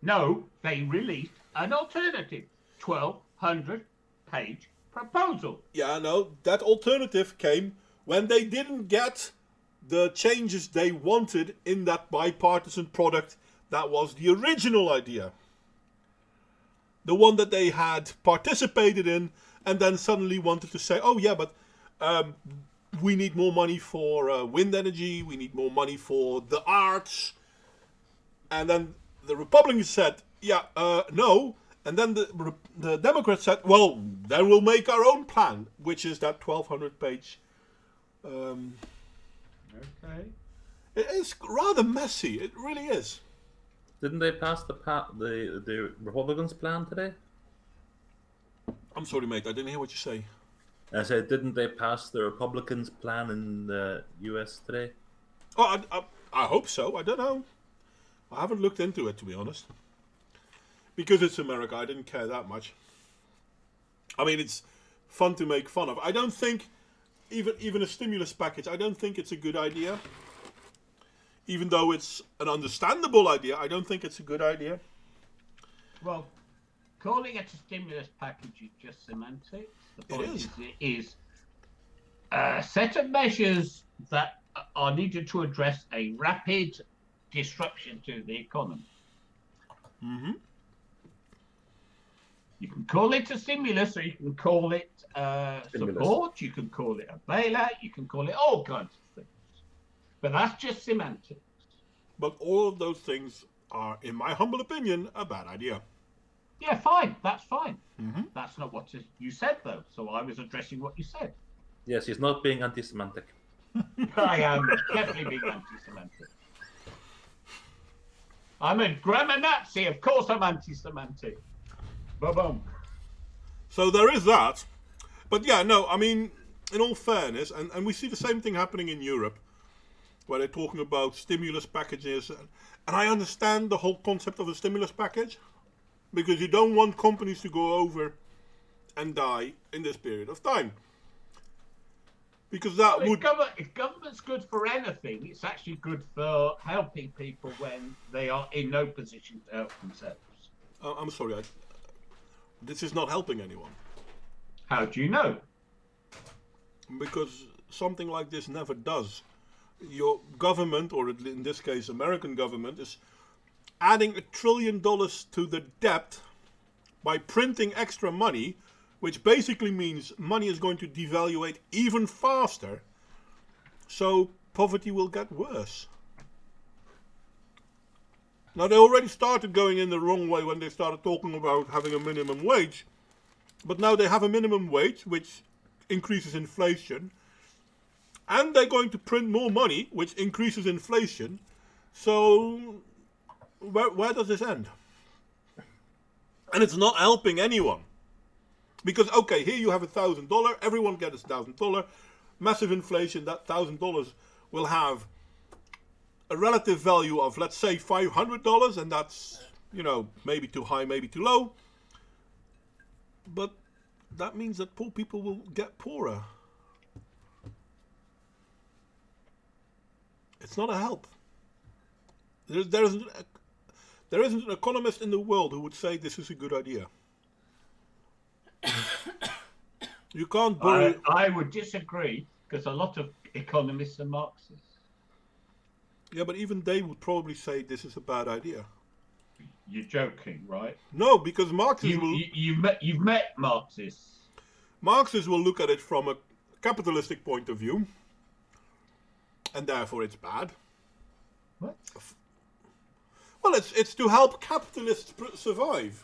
Speaker 3: No, they released an alternative 1,200-page proposal.
Speaker 1: Yeah, no, that alternative came when they didn't get the changes they wanted in that bipartisan product that was the original idea. The one that they had participated in and then suddenly wanted to say, oh yeah, but we need more money for wind energy, we need more money for the arts. And then the Republicans said, yeah, no. And then the Democrats said, well, then we'll make our own plan, which is that 1,200-page.
Speaker 3: Okay.
Speaker 1: It is rather messy. It really is.
Speaker 2: Didn't they pass the Republicans' plan today?
Speaker 1: I'm sorry, mate. I didn't hear what you say.
Speaker 2: I said, didn't they pass the Republicans' plan in the U.S. today?
Speaker 1: Oh, I hope so. I don't know. I haven't looked into it, to be honest. Because it's America, I didn't care that much. I mean, it's fun to make fun of. I don't think, even a stimulus package, I don't think it's a good idea. Even though it's an understandable idea, I don't think it's a good idea.
Speaker 3: Well, calling it a stimulus package is just semantics. The point is a set of measures that are needed to address a rapid disruption to the economy.
Speaker 1: Mm-hmm.
Speaker 3: You can call it a stimulus, or you can call it support, you can call it a bailout, you can call it all kinds of things. But that's just semantics.
Speaker 1: But all of those things are, in my humble opinion, a bad idea.
Speaker 3: Yeah, fine. That's fine.
Speaker 1: Mm-hmm.
Speaker 3: That's not what you said, though. So I was addressing what you said.
Speaker 2: Yes, he's not being anti-Semitic.
Speaker 3: I am definitely being anti-Semitic. I'm a grammar Nazi. Of course I'm anti-Semitic. Boom.
Speaker 1: So there is that. But yeah, no, I mean, in all fairness, and we see the same thing happening in Europe. where they're talking about stimulus packages. And I understand the whole concept of a stimulus package, because you don't want companies to go over and die in this period of time. Because that would...
Speaker 3: If government's good for anything, it's actually good for helping people when they are in no position to help themselves.
Speaker 1: I'm sorry, this is not helping anyone.
Speaker 3: How do you know?
Speaker 1: Because something like this never does. Your government, or in this case American government, is adding $1 trillion to the debt by printing extra money, which basically means money is going to devaluate even faster, so poverty will get worse. Now, they already started going in the wrong way when they started talking about having a minimum wage, but now they have a minimum wage which increases inflation, and they're going to print more money which increases inflation. So where does this end? And it's not helping anyone. Because, okay, here you have $1,000, everyone gets $1,000, massive inflation, that $1,000 will have a relative value of, let's say, $500, and that's, maybe too high, maybe too low. But that means that poor people will get poorer. It's not a help. There isn't an economist in the world who would say this is a good idea. You can't borrow...
Speaker 3: I would disagree, because a lot of economists are Marxists.
Speaker 1: Yeah, but even they would probably say this is a bad idea.
Speaker 3: You're joking, right?
Speaker 1: No, because Marxists
Speaker 3: you've met Marxists.
Speaker 1: Marxists will look at it from a capitalistic point of view, and therefore it's bad.
Speaker 3: What?
Speaker 1: Well, it's to help capitalists survive.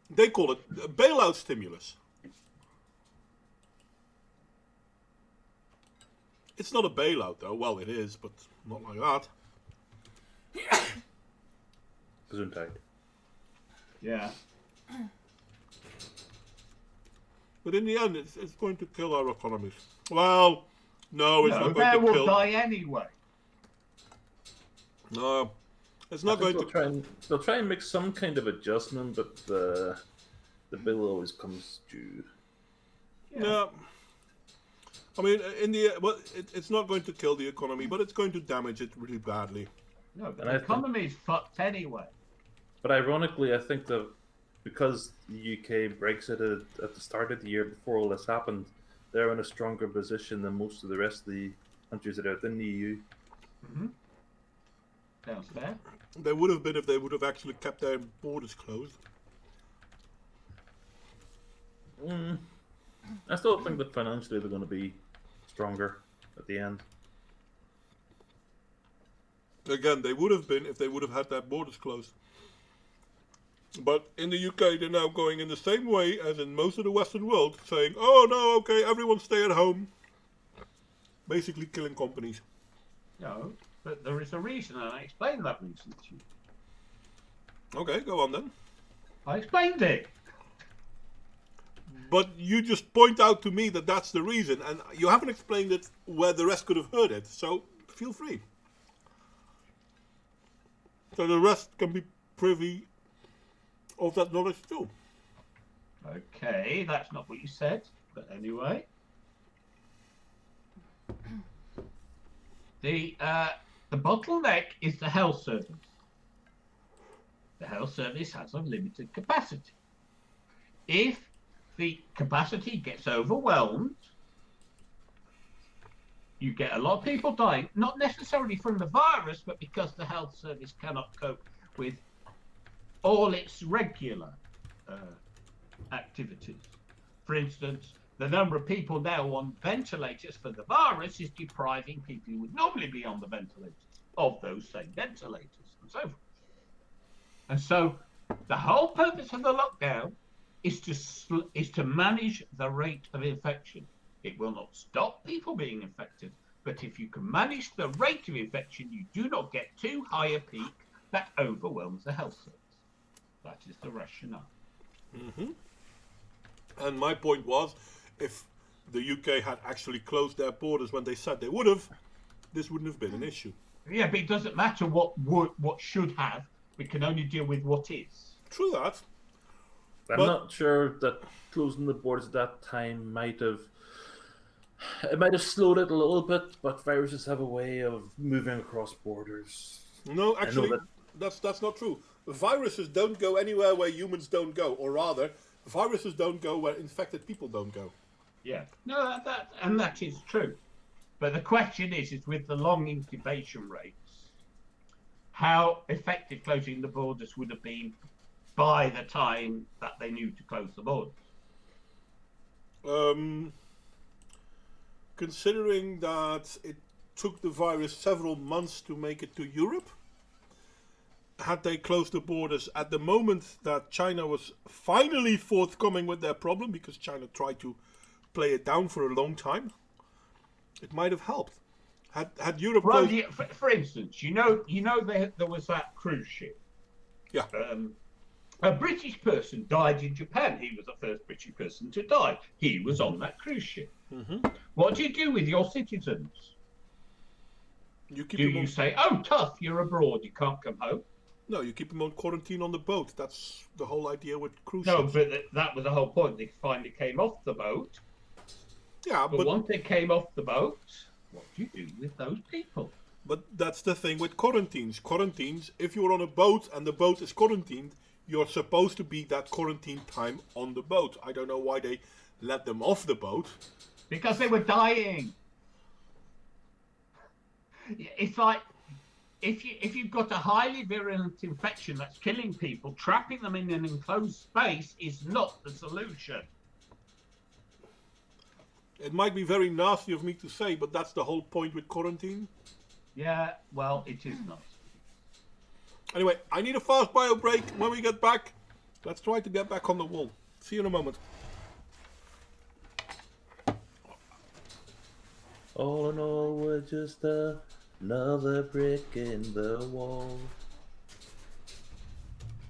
Speaker 1: They call it a bailout stimulus. It's not a bailout, though. Well, it is, but not like that.
Speaker 2: Gesundheit.
Speaker 3: Yeah.
Speaker 1: But in the end, it's going to kill our economies. Well, no, it's not going to
Speaker 3: kill. They will
Speaker 1: kill.
Speaker 3: die anyway.
Speaker 1: No, it's not going to.
Speaker 2: They'll try and make some kind of adjustment, but the bill always comes due.
Speaker 1: Yeah. I mean, it's not going to kill the economy, but it's going to damage it really badly.
Speaker 3: No, but the economy is fucked anyway.
Speaker 2: But ironically, I think that because the UK Brexit at the start of the year before all this happened, they're in a stronger position than most of the rest of the countries that are within the EU.
Speaker 3: Mm-hmm. Sounds fair.
Speaker 1: They would have been if they would have actually kept their borders closed.
Speaker 2: I still think that financially they're going to be stronger at the end.
Speaker 1: Again, they would have been if they would have had their borders closed. But in the UK, they're now going in the same way as in most of the Western world, saying, oh no, okay, everyone stay at home. Basically killing companies.
Speaker 3: No, but there is a reason, and I explained that reason to you.
Speaker 1: Okay, go on then.
Speaker 3: I explained it.
Speaker 1: But you just point out to me that that's the reason, and you haven't explained it where the rest could have heard it, so feel free. So the rest can be privy of that knowledge too.
Speaker 3: Okay, that's not what you said, but anyway. The bottleneck is the health service. The health service has a limited capacity. If the capacity gets overwhelmed, you get a lot of people dying, not necessarily from the virus, but because the health service cannot cope with all its regular activities. For instance, the number of people now on ventilators for the virus is depriving people who would normally be on the ventilators of those same ventilators and so forth. And so the whole purpose of the lockdown is to manage the rate of infection. It will not stop people being infected, but if you can manage the rate of infection, you do not get too high a peak that overwhelms the health service. That is the rationale.
Speaker 1: Mm-hmm. And my point was, if the UK had actually closed their borders when they said they would have, this wouldn't have been an issue.
Speaker 3: Yeah, but it doesn't matter what should have. We can only deal with what is.
Speaker 1: True that.
Speaker 2: I'm not sure that closing the borders at that time might have slowed it a little bit, but viruses have a way of moving across borders.
Speaker 1: No, actually, that's not true. Viruses don't go anywhere where humans don't go, or rather, viruses don't go where infected people don't go.
Speaker 3: Yeah, no, that is true. But the question is with the long incubation rates, how effective closing the borders would have been by the time that they knew to close the borders.
Speaker 1: Considering that it took the virus several months to make it to Europe, had they closed the borders at the moment that China was finally forthcoming with their problem, because China tried to play it down for a long time, it might have helped. Had Europe
Speaker 3: well,
Speaker 1: closed...
Speaker 3: for instance, you know there was that cruise ship.
Speaker 1: Yeah.
Speaker 3: A British person died in Japan. He was the first British person to die. He was on that cruise ship.
Speaker 1: Mm-hmm.
Speaker 3: What do you do with your citizens? Do you say, "Oh, tough, you're abroad, you can't come home"?
Speaker 1: No, you keep them on quarantine on the boat. That's the whole idea with cruise
Speaker 3: No,
Speaker 1: ships.
Speaker 3: but that was the whole point. They finally came off the boat.
Speaker 1: Yeah,
Speaker 3: but once they came off the boat, what do you do with those people?
Speaker 1: But that's the thing with quarantines. Quarantines, if you're on a boat and the boat is quarantined, you're supposed to be that quarantine time on the boat. I don't know why they let them off the boat.
Speaker 3: Because they were dying. It's like if you've got a highly virulent infection that's killing people, trapping them in an enclosed space is not the solution.
Speaker 1: It might be very nasty of me to say, but that's the whole point with quarantine.
Speaker 3: Yeah, well, it is not.
Speaker 1: Anyway, I need a fast bio break. When we get back, let's try to get back on the wall. See you in a moment.
Speaker 2: All in all, we're just another brick in the wall.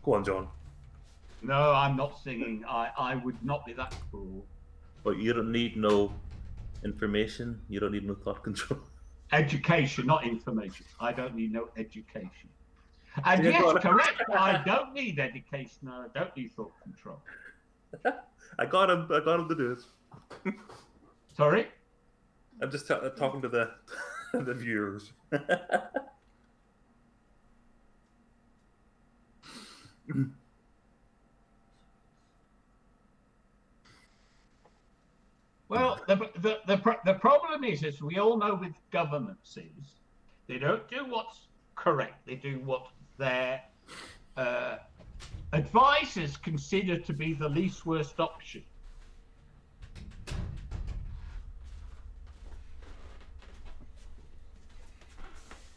Speaker 2: Go on, John.
Speaker 3: No, I'm not singing. I would not be that cruel.
Speaker 2: But you don't need no information. You don't need no thought control.
Speaker 3: Education, not information. I don't need no education. And
Speaker 2: Yeah,
Speaker 3: yes, correct. I don't need education. And I don't need thought control.
Speaker 2: I got him to do it.
Speaker 3: Sorry?
Speaker 2: I'm just talking to the the viewers.
Speaker 3: Well, the problem is we all know with governments is they don't do what's correct. They do what their advisors consider to be the least worst option.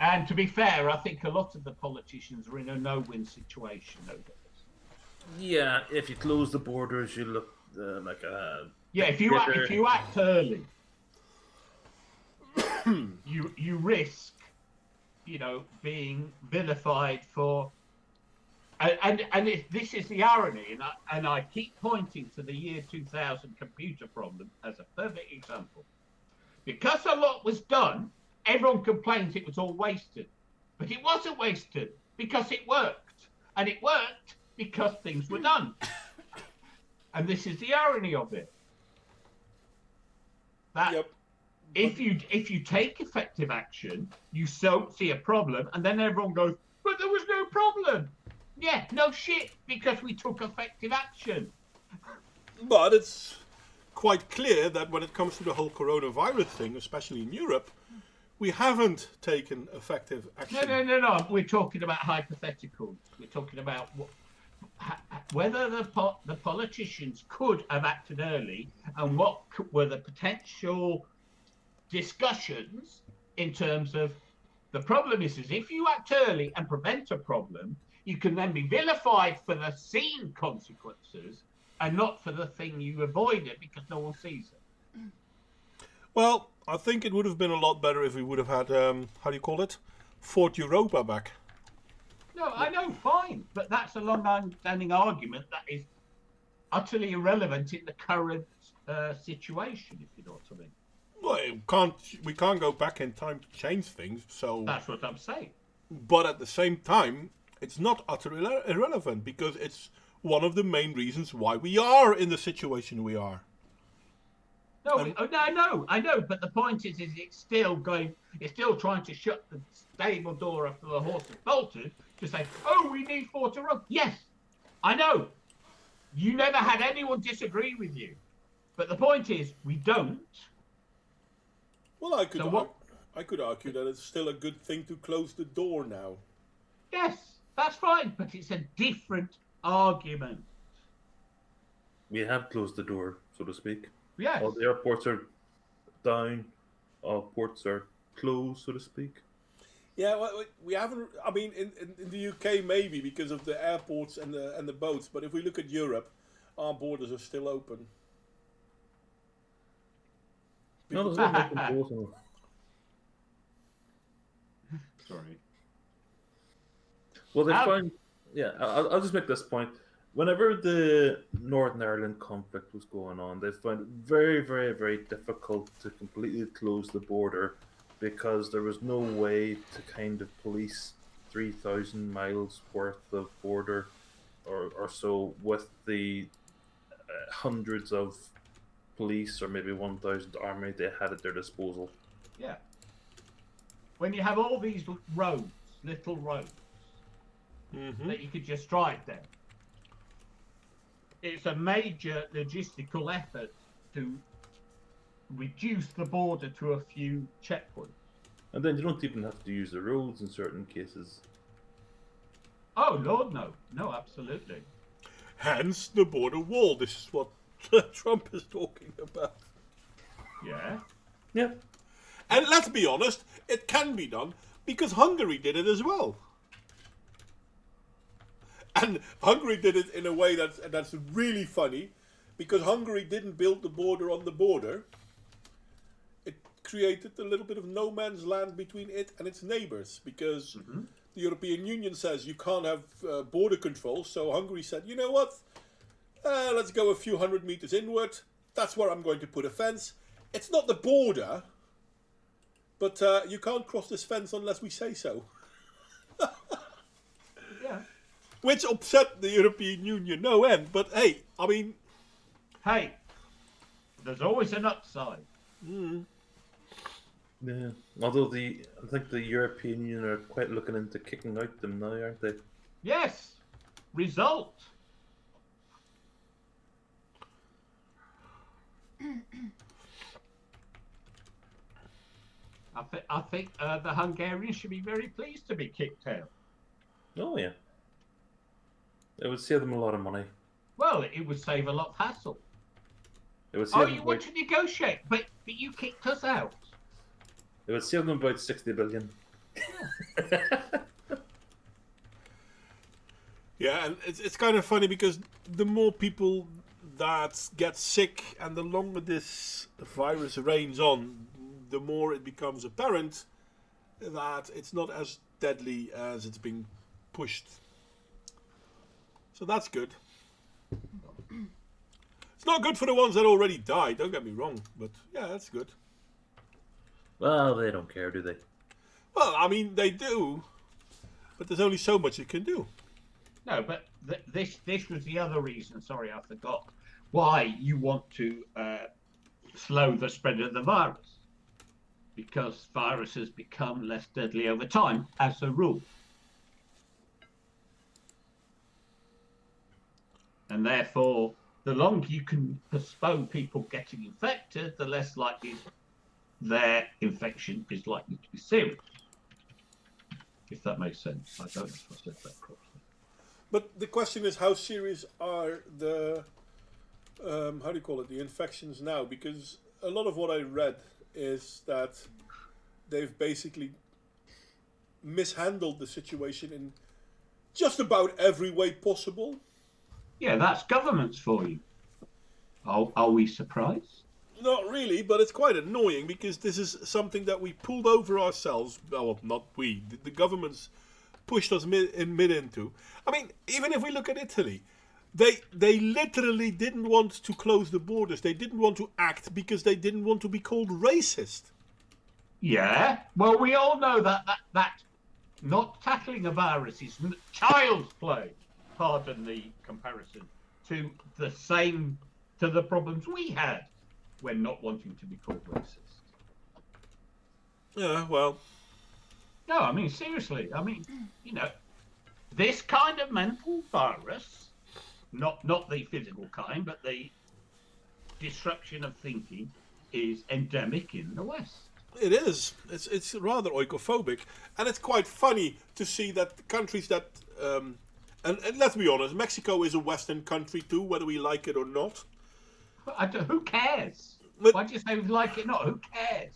Speaker 3: And to be fair, I think a lot of the politicians are in a no-win situation over this.
Speaker 2: Yeah, if you close the borders, you look like a...
Speaker 3: Yeah, if you act early, you risk, being vilified for, and this is the irony, and I keep pointing to the year 2000 computer problem as a perfect example, because a lot was done. Everyone complains it was all wasted, but it wasn't wasted because it worked, and it worked because things were done, and this is the irony of it. That
Speaker 1: Yep.
Speaker 3: if you take effective action, you don't see a problem, and then everyone goes, "But there was no problem." Yeah, no shit, because we took effective action.
Speaker 1: But it's quite clear that when it comes to the whole coronavirus thing, especially in Europe, we haven't taken effective action.
Speaker 3: No. We're talking about hypotheticals. We're talking about whether the politicians could have acted early, and what were the potential discussions in terms of the problem is if you act early and prevent a problem, you can then be vilified for the seen consequences and not for the thing you avoided because no one sees it.
Speaker 1: Well, I think it would have been a lot better if we would have had, how do you call it? Fort Europa back.
Speaker 3: No, I know, fine, but that's a long-standing argument that is utterly irrelevant in the current situation, if you know what I mean.
Speaker 1: Well, we can't go back in time to change things. So
Speaker 3: That's what I'm saying.
Speaker 1: but at the same time, it's not utterly irrelevant because it's one of the main reasons why we are in the situation we are.
Speaker 3: No, I know, but the point is it's still trying to shut the stable door after the horse has bolted to say, oh, we need 4 to run. Yes, I know. You never had anyone disagree with you. But the point is, we don't.
Speaker 1: Well, I could argue that it's still a good thing to close the door now.
Speaker 3: Yes, that's fine, but it's a different argument.
Speaker 2: We have closed the door, so to speak.
Speaker 3: Yes.
Speaker 2: All the airports are down. All ports are closed, so to speak.
Speaker 1: Yeah, well, we haven't. I mean, in the UK maybe because of the airports and the boats. But if we look at Europe, our borders are still open.
Speaker 2: No, there's no open doors now.
Speaker 3: Sorry.
Speaker 2: Well, they find. Yeah, I'll just make this point. Whenever the Northern Ireland conflict was going on, they found it very, very, very difficult to completely close the border because there was no way to kind of police 3,000 miles worth of border or so with the hundreds of police or maybe 1,000 army they had at their disposal.
Speaker 3: Yeah. When you have all these roads, little roads, that you could just drive down, it's a major logistical effort to reduce the border to a few checkpoints.
Speaker 2: And then you don't even have to use the roads in certain cases.
Speaker 3: Oh, Lord, no. No, absolutely.
Speaker 1: Hence the border wall. This is what Trump is talking about.
Speaker 3: Yeah.
Speaker 2: Yeah.
Speaker 1: And let's be honest, it can be done because Hungary did it as well. And Hungary did it in a way that's really funny because Hungary didn't build the border on the border. It created a little bit of no man's land between it and its neighbors because the European Union says you can't have border control. So Hungary said, you know what? Let's go a few hundred meters inward. That's where I'm going to put a fence. It's not the border, but you can't cross this fence unless we say so.
Speaker 3: Yeah.
Speaker 1: Which upset the European Union no end. But hey, I mean...
Speaker 3: Hey, there's always an upside.
Speaker 2: Yeah. Although I think the European Union are quite looking into kicking out them now, aren't they?
Speaker 3: Yes. Result. I think the Hungarians should be very pleased to be kicked out.
Speaker 2: Oh, yeah. It would save them a lot of money.
Speaker 3: Well, it would save a lot of hassle.
Speaker 2: It would save
Speaker 3: you want to negotiate, but you kicked us out.
Speaker 2: It would save them about 60 billion.
Speaker 1: Yeah, and it's kind of funny because the more people that get sick and the longer this virus reigns on, the more it becomes apparent that it's not as deadly as it's being pushed. So that's good. It's not good for the ones that already died, don't get me wrong, but yeah, that's good.
Speaker 2: Well, they don't care, do they?
Speaker 1: Well, I mean, they do, but there's only so much you can do.
Speaker 3: No, but this was the other reason, sorry, I forgot, why you want to slow the spread of the virus. Because viruses become less deadly over time, as a rule. And therefore, the longer you can postpone people getting infected, the less likely their infection is likely to be serious. If that makes sense. I don't know if I said that properly.
Speaker 1: But the question is, how serious are the, how do you call it, the infections now? Because a lot of what I read is that they've basically mishandled the situation in just about every way possible.
Speaker 3: Yeah, that's governments for you. Are we surprised?
Speaker 1: Not really, but it's quite annoying because this is something that we pulled over ourselves. Well, not we. The governments pushed us mid into. I mean, even if we look at Italy, They literally didn't want to close the borders. They didn't want to act because they didn't want to be called racist.
Speaker 3: Yeah. Well, we all know that not tackling a virus is child's play. Pardon the comparison to the problems we had when not wanting to be called racist.
Speaker 1: Yeah, well.
Speaker 3: No, I mean seriously. I mean, this kind of mental virus, not the physical kind, but the disruption of thinking, is endemic in the West.
Speaker 1: It is. It's rather oikophobic, and it's quite funny to see that countries that and let's be honest, Mexico is a Western country too, whether we like it or not.
Speaker 3: Who cares?
Speaker 1: But
Speaker 3: why do you say we like it? Not who cares?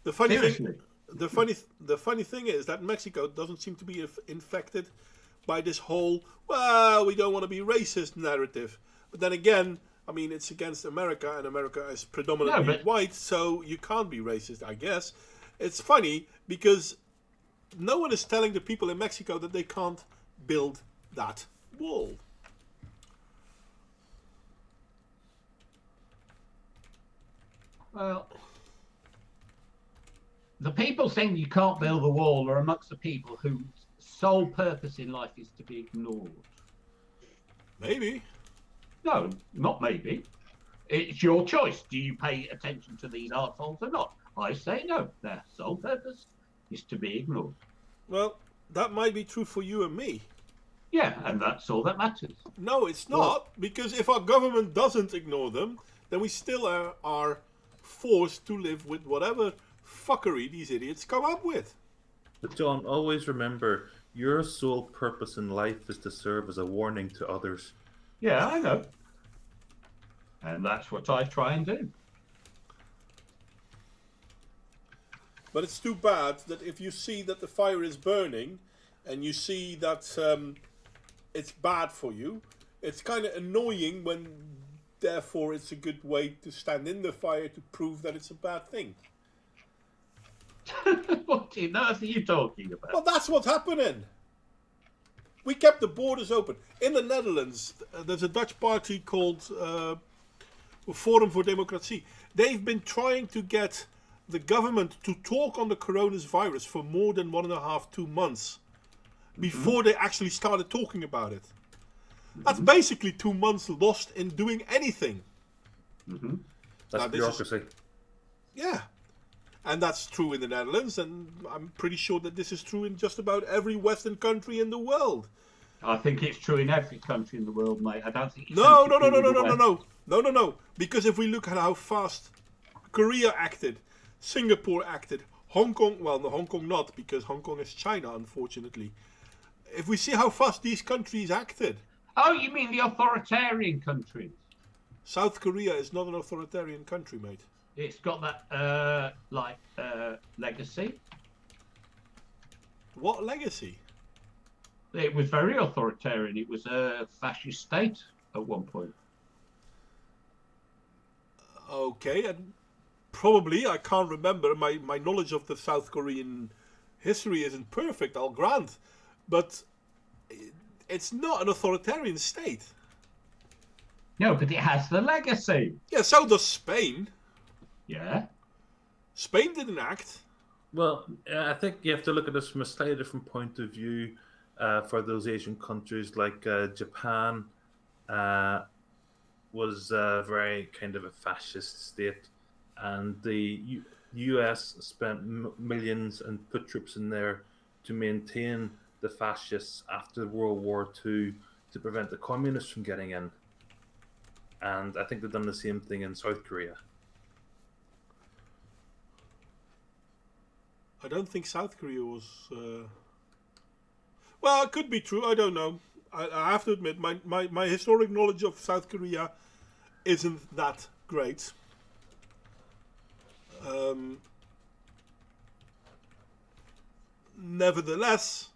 Speaker 1: The funny
Speaker 3: Seriously.
Speaker 1: thing, the funny thing is that Mexico doesn't seem to be infected by this whole we don't want to be racist narrative. But then again, I mean, it's against America, and America is predominantly white, so you can't be racist, I guess. It's funny because no one is telling the people in Mexico that they can't build that wall.
Speaker 3: Well, the people saying you can't build a wall are amongst the people whose sole purpose in life is to be ignored.
Speaker 1: Maybe.
Speaker 3: No, not maybe. It's your choice. Do you pay attention to these arseholes or not? I say no. Their sole purpose is to be ignored.
Speaker 1: Well, that might be true for you and me.
Speaker 3: Yeah, and that's all that matters.
Speaker 1: No, it's not, because if our government doesn't ignore them, then we still are forced to live with whatever fuckery these idiots come up with.
Speaker 2: But John, always remember, your sole purpose in life is to serve as a warning to others.
Speaker 3: Yeah, I know. And that's what I try and do.
Speaker 1: But it's too bad that if you see that the fire is burning and you see that it's bad for you, it's kind of annoying when therefore it's a good way to stand in the fire to prove that it's a bad thing.
Speaker 3: What on earth are you talking about?
Speaker 1: Well, that's what's happening. We kept the borders open. In the Netherlands, there's a Dutch party called Forum voor Democratie. They've been trying to get the government to talk on the coronavirus for more than 1.5, 2 months before they actually started talking about it. That's basically 2 months lost in doing anything.
Speaker 2: That's bureaucracy.
Speaker 1: Yeah. And that's true in the Netherlands, and I'm pretty sure that this is true in just about every Western country in the world.
Speaker 3: I think it's true in every country in the world, mate. I don't think...
Speaker 1: No. Because if we look at how fast Korea acted, Singapore acted, Hong Kong, well, no, Hong Kong not, because Hong Kong is China, unfortunately. If we see how fast these countries acted...
Speaker 3: Oh, you mean the authoritarian countries?
Speaker 1: South Korea is not an authoritarian country, mate.
Speaker 3: It's got that, legacy.
Speaker 1: What legacy?
Speaker 3: It was very authoritarian. It was a fascist state at one point.
Speaker 1: Okay, and probably, I can't remember. My knowledge of the South Korean history isn't perfect, I'll grant. But it's not an authoritarian state.
Speaker 3: No, but it has the legacy.
Speaker 1: Yeah, so does Spain.
Speaker 3: Yeah.
Speaker 1: Spain didn't act.
Speaker 2: Well, I think you have to look at this from a slightly different point of view for those Asian countries. Like Japan was very kind of a fascist state, and the US spent millions and put troops in there to maintain the fascists after World War II to prevent the communists from getting in. And I think they've done the same thing in South Korea.
Speaker 1: I don't think South Korea was... Well, it could be true. I don't know. I have to admit, my historic knowledge of South Korea isn't that great. Nevertheless,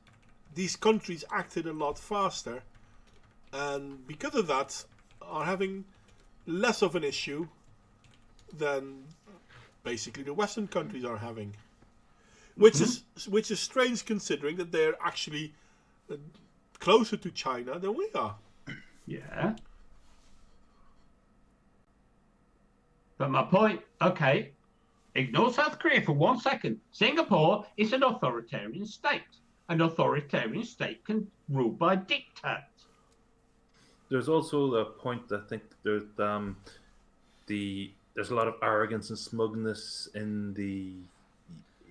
Speaker 1: these countries acted a lot faster, and because of that, are having less of an issue than basically the Western countries are having. Which is strange considering that they're actually closer to China than we are.
Speaker 3: Yeah. But my point, okay, ignore South Korea for 1 second. Singapore is an authoritarian state. An authoritarian state can rule by diktat.
Speaker 2: There's also a point. I think there's there's a lot of arrogance and smugness in the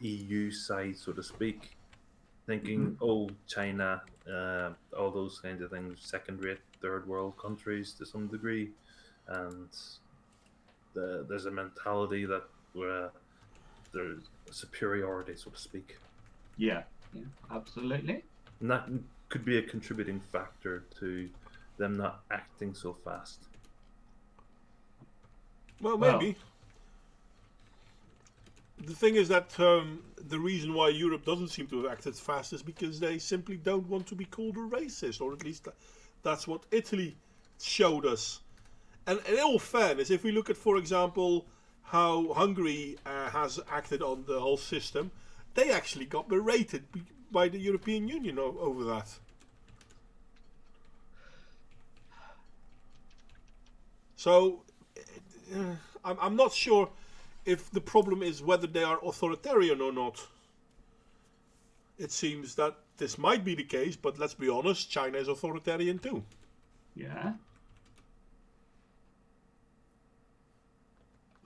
Speaker 2: EU side, so to speak, thinking, oh, China, all those kinds of things, second-rate, third-world countries to some degree, and there's a mentality that there's superiority, so to speak.
Speaker 3: Yeah, absolutely.
Speaker 2: And that could be a contributing factor to them not acting so fast.
Speaker 1: Well, maybe. The thing is that the reason why Europe doesn't seem to have acted fast is because they simply don't want to be called a racist, or at least that's what Italy showed us. And in all fairness, if we look at, for example, how Hungary has acted on the whole system, they actually got berated by the European Union over that. So, I'm not sure if the problem is whether they are authoritarian or not. It seems that this might be the case, but let's be honest, China is authoritarian too.
Speaker 3: Yeah.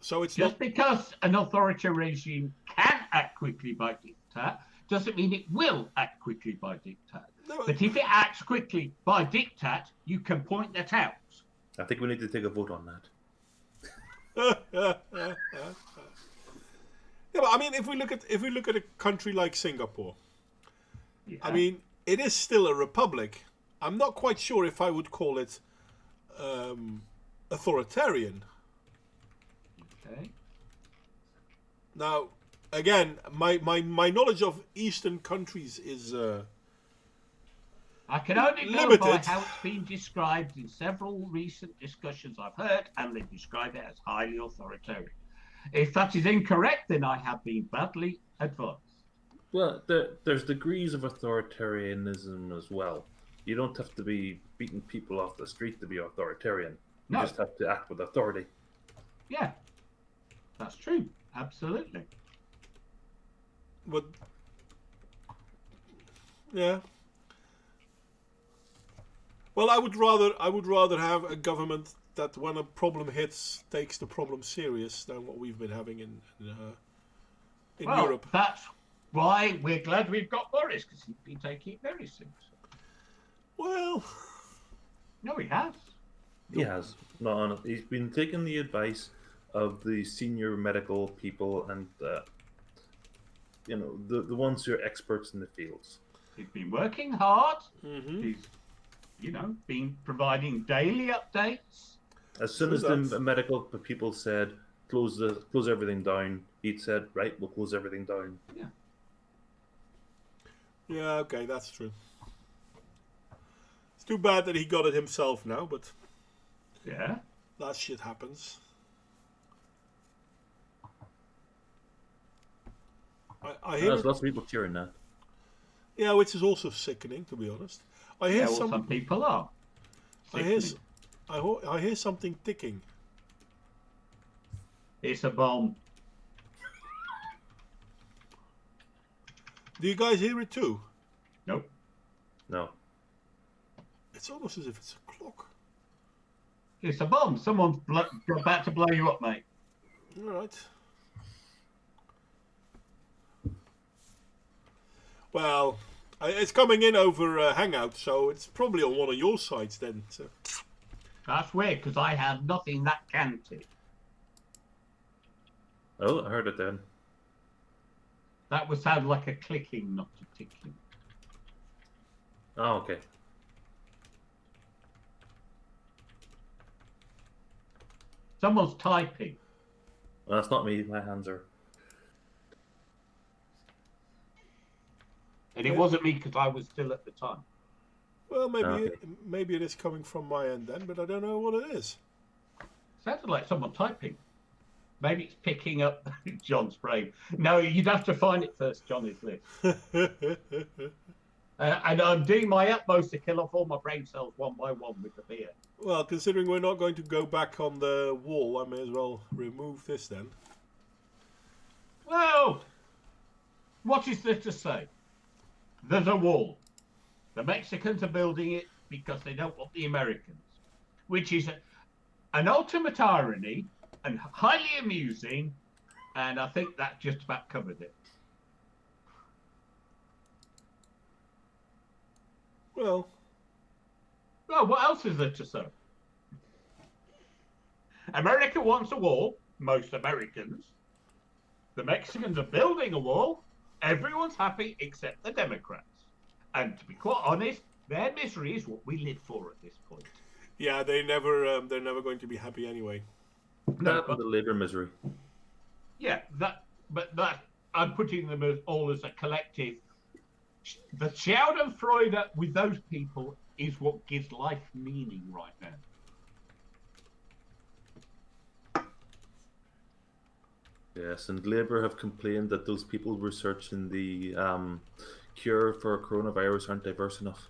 Speaker 1: So it's
Speaker 3: Just
Speaker 1: not
Speaker 3: because an authoritarian regime can act quickly by diktat doesn't mean it will act quickly by diktat.
Speaker 1: No,
Speaker 3: But if it acts quickly by diktat, you can point that out.
Speaker 2: I think we need to take a vote on that.
Speaker 1: yeah, but I mean, if we look at a country like Singapore,
Speaker 3: Yeah.
Speaker 1: I mean, it is still a republic. I'm not quite sure if I would call it authoritarian.
Speaker 3: Okay.
Speaker 1: Now, again, my knowledge of Eastern countries is
Speaker 3: I can only go by
Speaker 1: limited.
Speaker 3: how it's been described in several recent discussions I've heard, and they describe it as highly authoritarian. If that is incorrect, then I have been badly advised.
Speaker 2: Well, there's degrees of authoritarianism as well. You don't have to be beating people off the street to be authoritarian. You
Speaker 3: No.
Speaker 2: just have to act with authority.
Speaker 3: Yeah, that's true. Absolutely.
Speaker 1: But yeah. Well, I would rather have a government that, when a problem hits, takes the problem serious than what we've been having in
Speaker 3: Well,
Speaker 1: Europe.
Speaker 3: that's why we're glad we've got Boris, because he's been taking it very seriously.
Speaker 1: Well,
Speaker 3: No, he has.
Speaker 2: He has. No, he's been taking the advice of the senior medical people and the ones who are experts in the fields.
Speaker 3: He's been working hard.
Speaker 1: mhm.
Speaker 3: He's, been providing daily updates.
Speaker 2: As soon as the medical people said close everything down, he'd said, right, we'll close everything down.
Speaker 1: Yeah, okay, that's true. It's too bad that he got it himself now, but
Speaker 3: Yeah.
Speaker 1: that shit happens. I hear
Speaker 2: There's lots of people cheering that.
Speaker 1: yeah, which is also sickening, to be honest. I hear
Speaker 3: Some people are.
Speaker 1: I hear
Speaker 3: Sickening.
Speaker 1: I hear something ticking.
Speaker 3: It's a bomb.
Speaker 1: Do you guys hear it too?
Speaker 3: Nope.
Speaker 2: No.
Speaker 1: It's almost as if it's a clock.
Speaker 3: It's a bomb. Someone's about to blow you up, mate.
Speaker 1: All right. Well, it's coming in over Hangout, so it's probably on one of your sides then. So.
Speaker 3: That's weird, because I had nothing that counted.
Speaker 2: Oh, I heard it then.
Speaker 3: That would sound like a clicking, not a ticking.
Speaker 2: Oh, okay.
Speaker 3: Someone's typing.
Speaker 2: Well, that's not me. My hands are.
Speaker 3: And it wasn't me, because I was still at the time.
Speaker 1: Well, maybe
Speaker 2: Okay.
Speaker 1: maybe it is coming from my end then, but I don't know what it is.
Speaker 3: Sounded like someone typing. Maybe it's picking up John's brain. No, you'd have to find it first, John is lit. And I'm doing my utmost to kill off all my brain cells one by one with the beer.
Speaker 1: Well, considering we're not going to go back on the wall, I may as well remove this then.
Speaker 3: Well, what is there to say? There's a wall. The Mexicans are building it because they don't want the Americans, which is an ultimate irony and highly amusing, and I think that just about covered it.
Speaker 1: Well,
Speaker 3: what else is there to say? America wants a wall, most Americans. The Mexicans are building a wall. Everyone's happy except the Democrats. And to be quite honest, their misery is what we live for at this point.
Speaker 1: yeah, they're never going to be happy anyway.
Speaker 3: No,
Speaker 2: That and the labour misery.
Speaker 3: yeah, but I'm putting them all as a collective. The Schadenfreude with those people is what gives life meaning right now.
Speaker 2: Yes, and Labour have complained that those people researching the cure for coronavirus aren't diverse enough.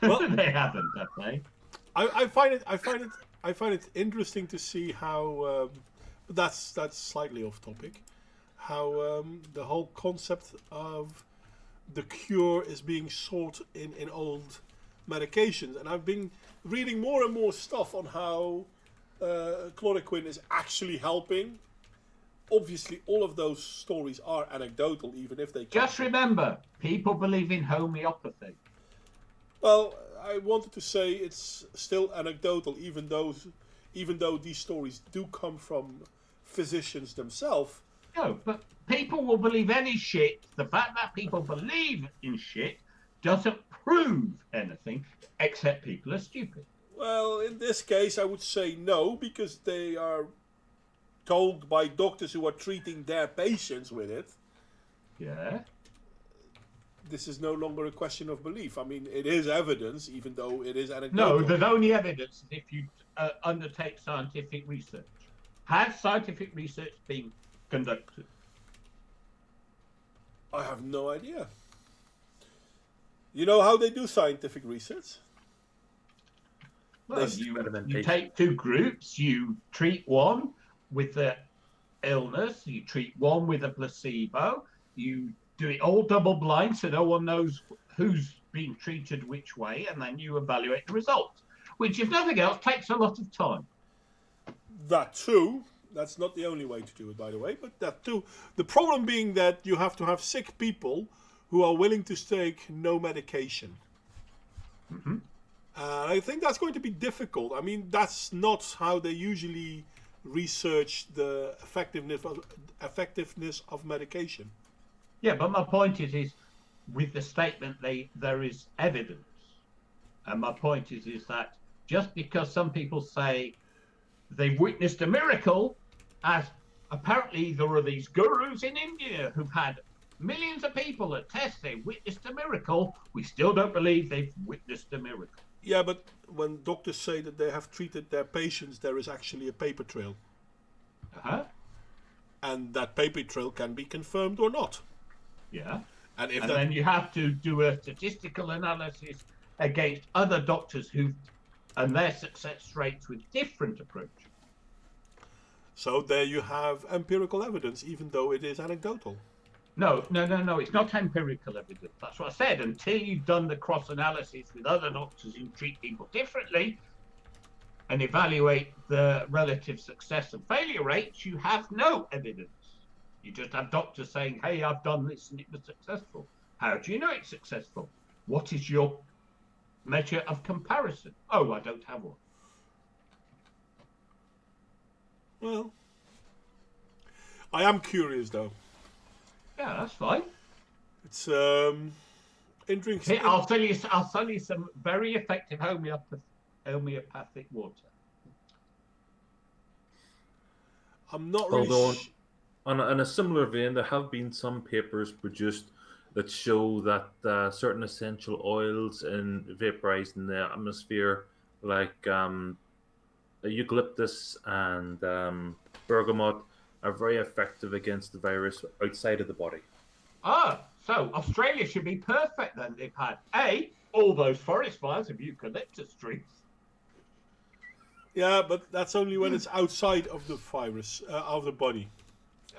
Speaker 1: Well,
Speaker 3: They haven't, have they?
Speaker 1: I find it interesting to see how that's slightly off topic. How the whole concept of the cure is being sought in old medications, and I've been reading more and more stuff on how chloroquine is actually helping. Obviously, all of those stories are anecdotal, even if they
Speaker 3: Just remember, people believe in homeopathy.
Speaker 1: Well, I wanted to say it's still anecdotal, even though these stories do come from physicians themselves.
Speaker 3: No, but people will believe any shit. The fact that people believe in shit doesn't prove anything, except people are stupid.
Speaker 1: Well, in this case, I would say no, because they are told by doctors who are treating their patients with it.
Speaker 3: Yeah.
Speaker 1: This is no longer a question of belief. I mean, it is evidence, even though it is anecdotal.
Speaker 3: No, there's only evidence if you undertake scientific research. Has scientific research been conducted?
Speaker 1: I have no idea. You know how they do scientific research?
Speaker 3: Well, you take two groups, you treat one with the illness, you treat one with a placebo, you do it all double blind so no one knows who's being treated which way, and then you evaluate the results, which, if nothing else, takes a lot of time.
Speaker 1: That too. That's not the only way to do it, by the way, but that too. The problem being that you have to have sick people who are willing to take no medication.
Speaker 3: Mm-hmm.
Speaker 1: I think that's going to be difficult. I mean, that's not how they usually research the effectiveness of medication.
Speaker 3: Yeah, but my point is with the statement there is evidence, and my point is that just because some people say they've witnessed a miracle, as apparently there are these gurus in India who've had millions of people that test they witnessed a miracle, we still don't believe they've witnessed a miracle.
Speaker 1: Yeah, but when doctors say that they have treated their patients, there is actually a paper trail.
Speaker 3: Uh-huh.
Speaker 1: And that paper trail can be confirmed or not.
Speaker 3: Yeah.
Speaker 1: And
Speaker 3: then you have to do a statistical analysis against other doctors and their success rates with different approach.
Speaker 1: So there you have empirical evidence, even though it is anecdotal.
Speaker 3: No, it's not empirical evidence. That's what I said. Until you've done the cross-analysis with other doctors who treat people differently and evaluate the relative success and failure rates, you have no evidence. You just have doctors saying, hey, I've done this and it was successful. How do you know it's successful? What is your measure of comparison? Oh, I don't have one.
Speaker 1: Well, I am curious, though.
Speaker 3: Yeah, that's fine.
Speaker 1: It's interesting.
Speaker 3: Here, I'll sell you some very effective homeopathic water.
Speaker 1: I'm not really.
Speaker 2: Although, in a similar vein, there have been some papers produced that show that certain essential oils vaporized in the atmosphere, like eucalyptus and bergamot, are very effective against the virus outside of the body.
Speaker 3: Ah, So Australia should be perfect then. They've had all those forest fires of eucalyptus trees.
Speaker 1: Yeah, but that's only when it's outside of the virus, of the body.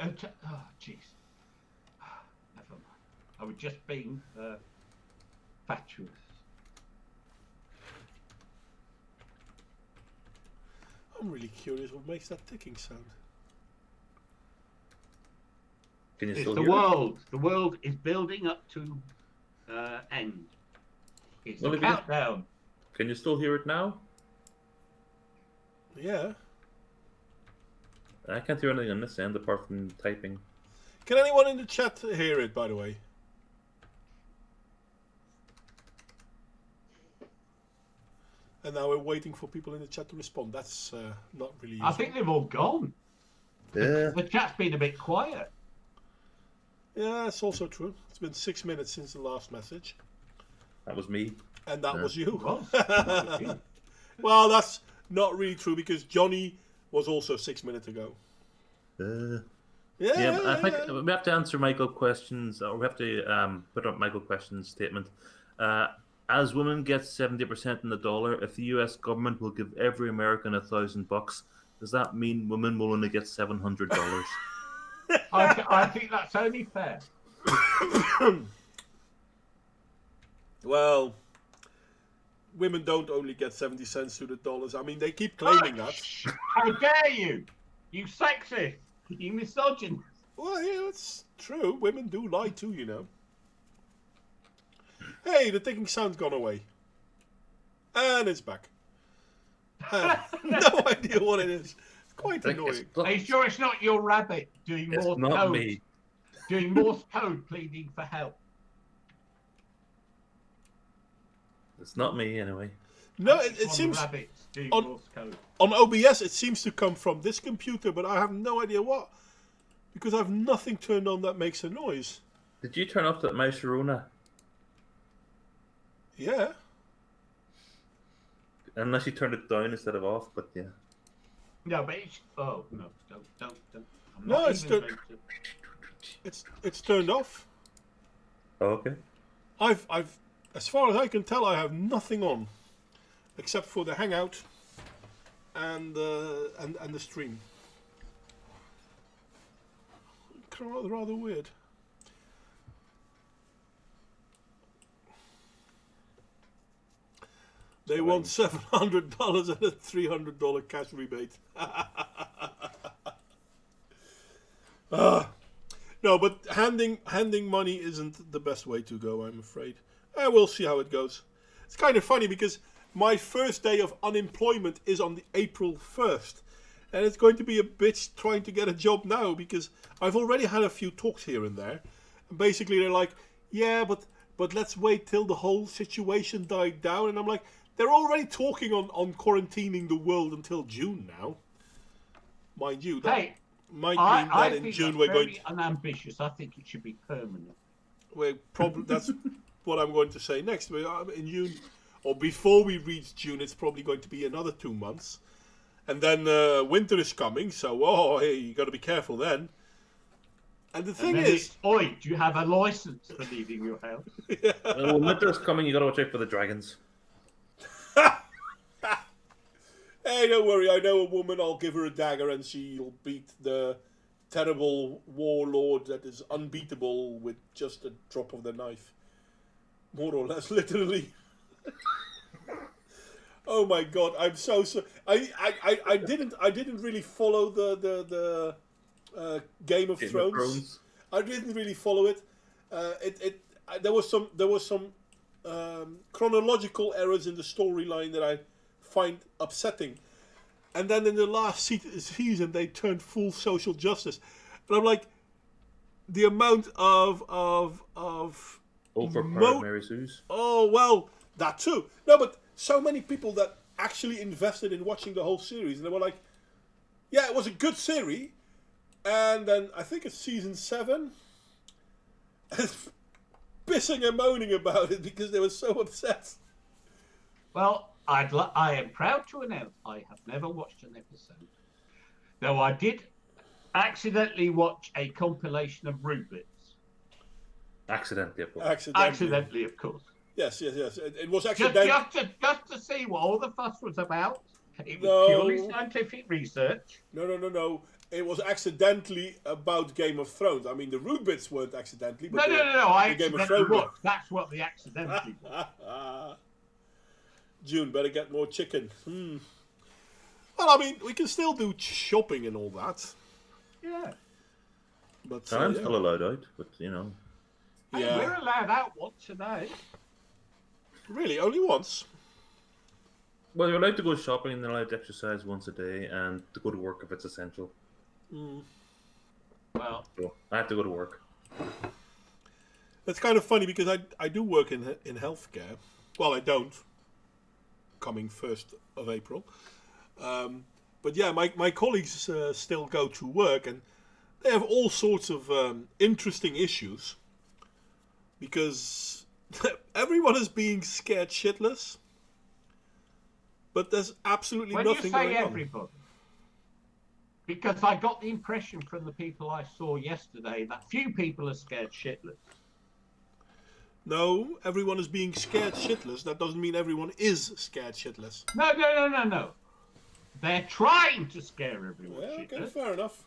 Speaker 3: Oh, jeez. Never mind. I was just being fatuous.
Speaker 1: I'm really curious what makes that ticking sound.
Speaker 2: Can you
Speaker 3: It's
Speaker 2: still
Speaker 3: the
Speaker 2: hear it?
Speaker 3: world. The world is building up to end. It's
Speaker 2: Well,
Speaker 3: a
Speaker 2: if it is-
Speaker 3: countdown.
Speaker 2: Can you still hear it now?
Speaker 1: Yeah.
Speaker 2: I can't hear anything on this end apart from typing.
Speaker 1: Can anyone in the chat hear it, by the way? And now we're waiting for people in the chat to respond. That's not really useful.
Speaker 3: I think they've all gone.
Speaker 2: Yeah.
Speaker 3: The chat's been a bit quiet.
Speaker 1: Yeah, it's also true. It's been 6 minutes since the last message.
Speaker 2: That was me.
Speaker 1: And that was you.
Speaker 3: Was.
Speaker 1: Well, that's not really true because Johnny was also 6 minutes ago.
Speaker 2: Yeah, but I think we have to answer Michael questions, or we have to put up Michael questions statement. As women get 70% in the dollar, if the U.S. government will give every American $1,000, does that mean women will only get $700?
Speaker 3: I think that's only fair.
Speaker 1: Well, women don't only get 70 cents to the dollars. I mean, they keep claiming that.
Speaker 3: How dare you? You sexist. You misogynist.
Speaker 1: Well, yeah, that's true. Women do lie too, you know. Hey, the ticking sound's gone away. And it's back. No idea what it is. It's quite annoying.
Speaker 3: Are you sure it's not your rabbit doing
Speaker 2: It's
Speaker 3: Morse
Speaker 2: not
Speaker 3: code?
Speaker 2: me.
Speaker 3: Doing Morse code, pleading for help.
Speaker 2: It's not me, anyway.
Speaker 1: No,
Speaker 3: It's
Speaker 1: it
Speaker 3: one of
Speaker 1: seems
Speaker 3: the rabbits doing
Speaker 1: on-
Speaker 3: Morse code.
Speaker 1: on OBS it seems to come from this computer, but I have no idea what. Because I have nothing turned on that makes a noise.
Speaker 2: Did you turn off that my Sharona?
Speaker 1: Yeah.
Speaker 2: Unless you turned it down instead of off, but yeah.
Speaker 3: No, but it's... Oh, no. Don't. I'm
Speaker 1: No,
Speaker 3: not
Speaker 1: it's
Speaker 3: even
Speaker 1: the-
Speaker 3: going to...
Speaker 1: It's turned off.
Speaker 2: Oh, okay.
Speaker 1: I've as far as I can tell, I have nothing on, except for the Hangout and the stream. Rather weird. They want $700 and a $300 cash rebate. No, but handing money isn't the best way to go, I'm afraid. We'll see how it goes. It's kind of funny because my first day of unemployment is on the April 1st. And it's going to be a bitch trying to get a job now because I've already had a few talks here and there. And basically they're like, yeah, but let's wait till the whole situation died down. And I'm like, they're already talking on quarantining the world until June now. Mind you, that
Speaker 3: Hey,
Speaker 1: might mean
Speaker 3: I
Speaker 1: that in
Speaker 3: think
Speaker 1: June
Speaker 3: that's
Speaker 1: we're going
Speaker 3: very unambitious. I think it should be permanent.
Speaker 1: We're probably that's what I'm going to say next. In June, or before we reach June, it's probably going to be another 2 months, and then winter is coming. So, hey, you got to be careful then. And the thing
Speaker 3: And then
Speaker 1: is,
Speaker 3: it's, oi, do you have a license for leaving your house?
Speaker 2: When winter's coming, you gotta watch out for the dragons.
Speaker 1: hey, don't worry. I know a woman. I'll give her a dagger, and she'll beat the terrible warlord that is unbeatable with just a drop of the knife, more or less, literally. Oh my god, I'm so I didn't really follow the Game of Thrones. I didn't really follow it. There was some chronological errors in the storyline that I find upsetting. And then in the last season, they turned full social justice, and I'm like, the amount of
Speaker 2: Overpowered Mary Sue's.
Speaker 1: Oh, well, that too. No, but so many people that actually invested in watching the whole series, and they were like, yeah, it was a good series. And then I think it's season 7, pissing and moaning about it because they were so upset.
Speaker 3: Well, I am proud to announce I have never watched an episode. Though I did accidentally watch a compilation of Rubits.
Speaker 2: Accidentally, of course.
Speaker 3: Accidentally, of course.
Speaker 1: Yes. It was
Speaker 3: Just,
Speaker 1: accidental.
Speaker 3: just to see what all the fuss was about. It was
Speaker 1: No.
Speaker 3: purely scientific research.
Speaker 1: No. It was accidentally about Game of Thrones. I mean, the root bits weren't accidentally. But
Speaker 3: No. I
Speaker 1: the Game of
Speaker 3: accidentally
Speaker 1: Thrones.
Speaker 3: was. That's what the accidentally was.
Speaker 1: June, better get more chicken. Well, I mean, we can still do shopping and all that.
Speaker 3: Yeah.
Speaker 1: But
Speaker 2: I'm still allowed out, but you know.
Speaker 3: Hey,
Speaker 1: Yeah.
Speaker 3: we're allowed out once a day.
Speaker 1: Really, only once.
Speaker 2: Well, you're allowed to go shopping and you're allowed to exercise once a day and to go to work if it's essential.
Speaker 3: Well,
Speaker 2: So I have to go to work.
Speaker 1: That's kind of funny because I do work in healthcare. Well, I don't. Coming 1st of April. But yeah, my colleagues still go to work and they have all sorts of interesting issues. Because everyone is being scared shitless. But there's absolutely
Speaker 3: when
Speaker 1: nothing
Speaker 3: you say
Speaker 1: going
Speaker 3: everybody, because I got the impression from the people I saw yesterday that few people are scared shitless.
Speaker 1: No, everyone is being scared shitless. That doesn't mean everyone is scared shitless.
Speaker 3: No. They're trying to scare everyone
Speaker 1: Yeah,
Speaker 3: shitless.
Speaker 1: okay, fair enough.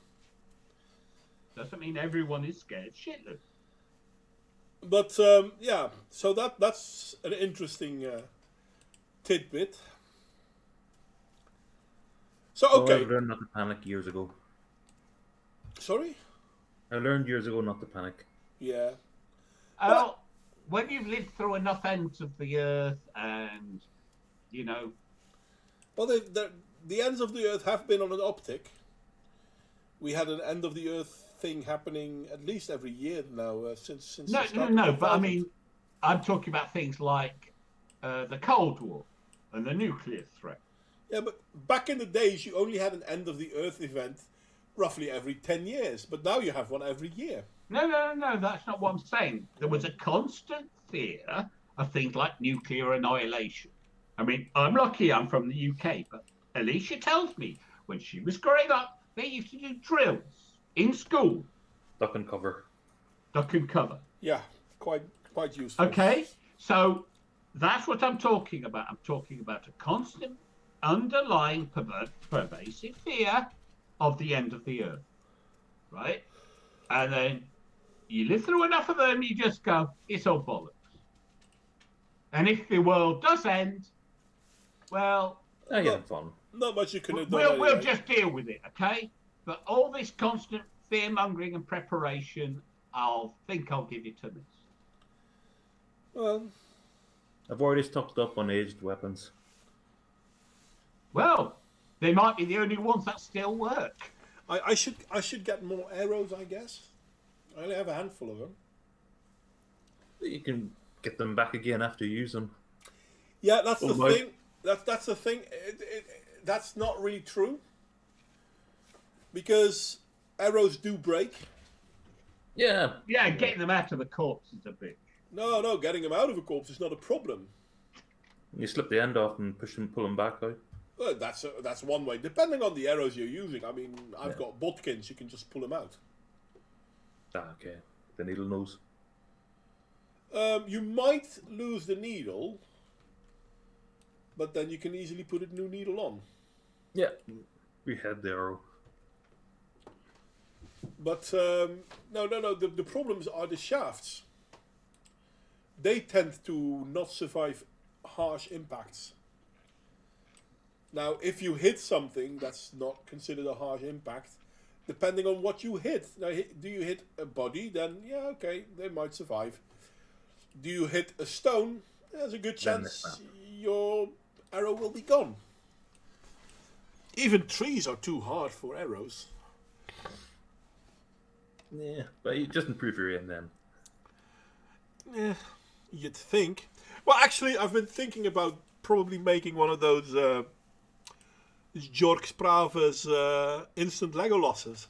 Speaker 3: Doesn't mean everyone is scared shitless.
Speaker 1: But yeah, so that's an interesting tidbit. So
Speaker 2: Oh,
Speaker 1: okay,
Speaker 2: I learned not to panic years ago.
Speaker 1: sorry.
Speaker 2: I learned years ago not to panic.
Speaker 1: Yeah,
Speaker 3: Well, when you've lived through enough ends of the earth and, you know...
Speaker 1: well, the ends of the earth have been on an uptick. We had an end of the earth thing happening at least every year now since.
Speaker 3: No,
Speaker 1: the start of
Speaker 3: but I
Speaker 1: 2000.
Speaker 3: mean, I'm talking about things like the Cold War and the nuclear threat.
Speaker 1: Yeah, but back in the days, you only had an end of the earth event roughly every 10 years. But now you have one every year.
Speaker 3: No, that's not what I'm saying. There was a constant fear of things like nuclear annihilation. I mean, I'm lucky I'm from the UK, but Alicia tells me when she was growing up, they used to do drills in school.
Speaker 2: Duck and cover.
Speaker 3: Duck and cover.
Speaker 1: Yeah, quite useful.
Speaker 3: Okay, so that's what I'm talking about. I'm talking about a constant underlying pervasive fear of the end of the earth, right? And then you live through enough of them, you just go, it's all bollocks. And if the world does end, well,
Speaker 2: You have fun.
Speaker 1: Not much you can do.
Speaker 3: we'll just deal with it, okay? But all this constant fear mongering and preparation, I'll give it a miss.
Speaker 1: Well,
Speaker 2: I've already stocked up on aged weapons.
Speaker 3: Well, they might be the only ones that still work.
Speaker 1: I should get more arrows, I guess. I only have a handful of them.
Speaker 2: You can get them back again after you use them.
Speaker 1: Yeah, that's the
Speaker 2: my-
Speaker 1: thing. That's the thing. That's not really true. Because arrows do break.
Speaker 2: Yeah.
Speaker 3: Yeah, getting them out of the corpse is a bit.
Speaker 1: No, getting them out of a corpse is not a problem.
Speaker 2: You slip the end off and pull them back out.
Speaker 1: Well, that's one way. Depending on the arrows you're using. I mean, I've got bodkins. You can just pull them out.
Speaker 2: Okay. The needle nose.
Speaker 1: You might lose the needle, but then you can easily put a new needle on.
Speaker 2: Yeah. We had the arrow.
Speaker 1: But no. The problems are the shafts. They tend to not survive harsh impacts. Now, if you hit something that's not considered a harsh impact, depending on what you hit. Now, do you hit a body? Then yeah, okay, they might survive. Do you hit a stone? There's a good chance your arrow will be gone. Even trees are too hard for arrows.
Speaker 2: Yeah, but you just improve your aim then.
Speaker 1: Yeah, you'd think. Well, actually, I've been thinking about probably making one of those Jork Sprave's instant Legolosses.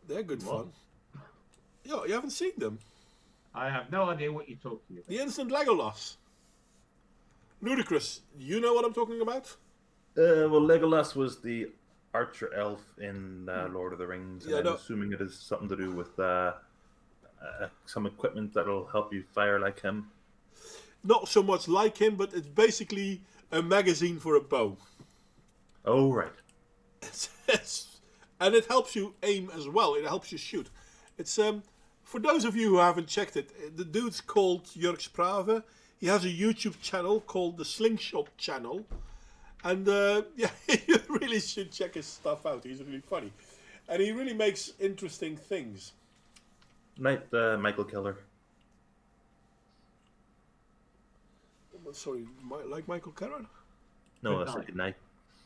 Speaker 1: They're good fun. Yeah, you haven't seen them?
Speaker 3: I have no idea what you're talking about.
Speaker 1: The instant Legolas. Ludicrous. You know what I'm talking about?
Speaker 2: Well, Legolas was the archer elf in Lord of the Rings.
Speaker 1: Yeah,
Speaker 2: and I'm
Speaker 1: no.
Speaker 2: assuming it is something to do with some equipment that'll help you fire like him?
Speaker 1: Not so much like him, but it's basically a magazine for a bow.
Speaker 2: Oh, right.
Speaker 1: And it helps you aim as well. It helps you shoot. It's for those of you who haven't checked it, the dude's called Jörg Sprave. He has a YouTube channel called the Slingshot Channel. And yeah, you really should check his stuff out. He's really funny. And he really makes interesting things.
Speaker 2: Night, Michael Keller.
Speaker 1: Sorry, like Michael Caron?
Speaker 2: No,
Speaker 3: Good
Speaker 2: that's a
Speaker 3: night.
Speaker 2: good night.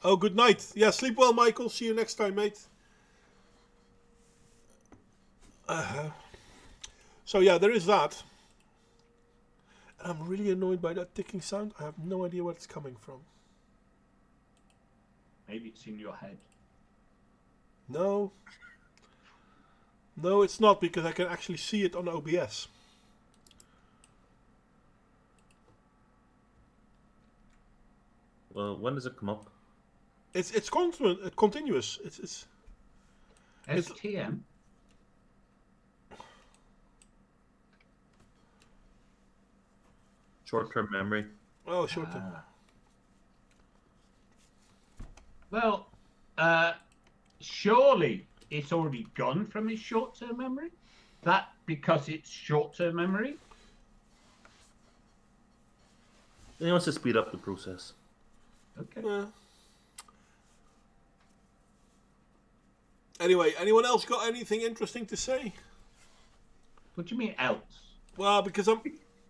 Speaker 1: Oh, good night. Yeah, sleep well, Michael. See you next time, mate. So yeah, there is that. And I'm really annoyed by that ticking sound. I have no idea where it's coming from.
Speaker 3: Maybe it's in your head.
Speaker 1: No. No, it's not, because I can actually see it on OBS.
Speaker 2: Well, when does it come up?
Speaker 1: It's continuous. It's
Speaker 3: STM.
Speaker 2: Short-term memory.
Speaker 1: oh, short term.
Speaker 3: Well, surely it's already gone from his short-term memory. That because it's short-term memory.
Speaker 2: He wants to speed up the process.
Speaker 3: Okay.
Speaker 1: Anyway, anyone else got anything interesting to say?
Speaker 3: What do you mean else?
Speaker 1: Well, because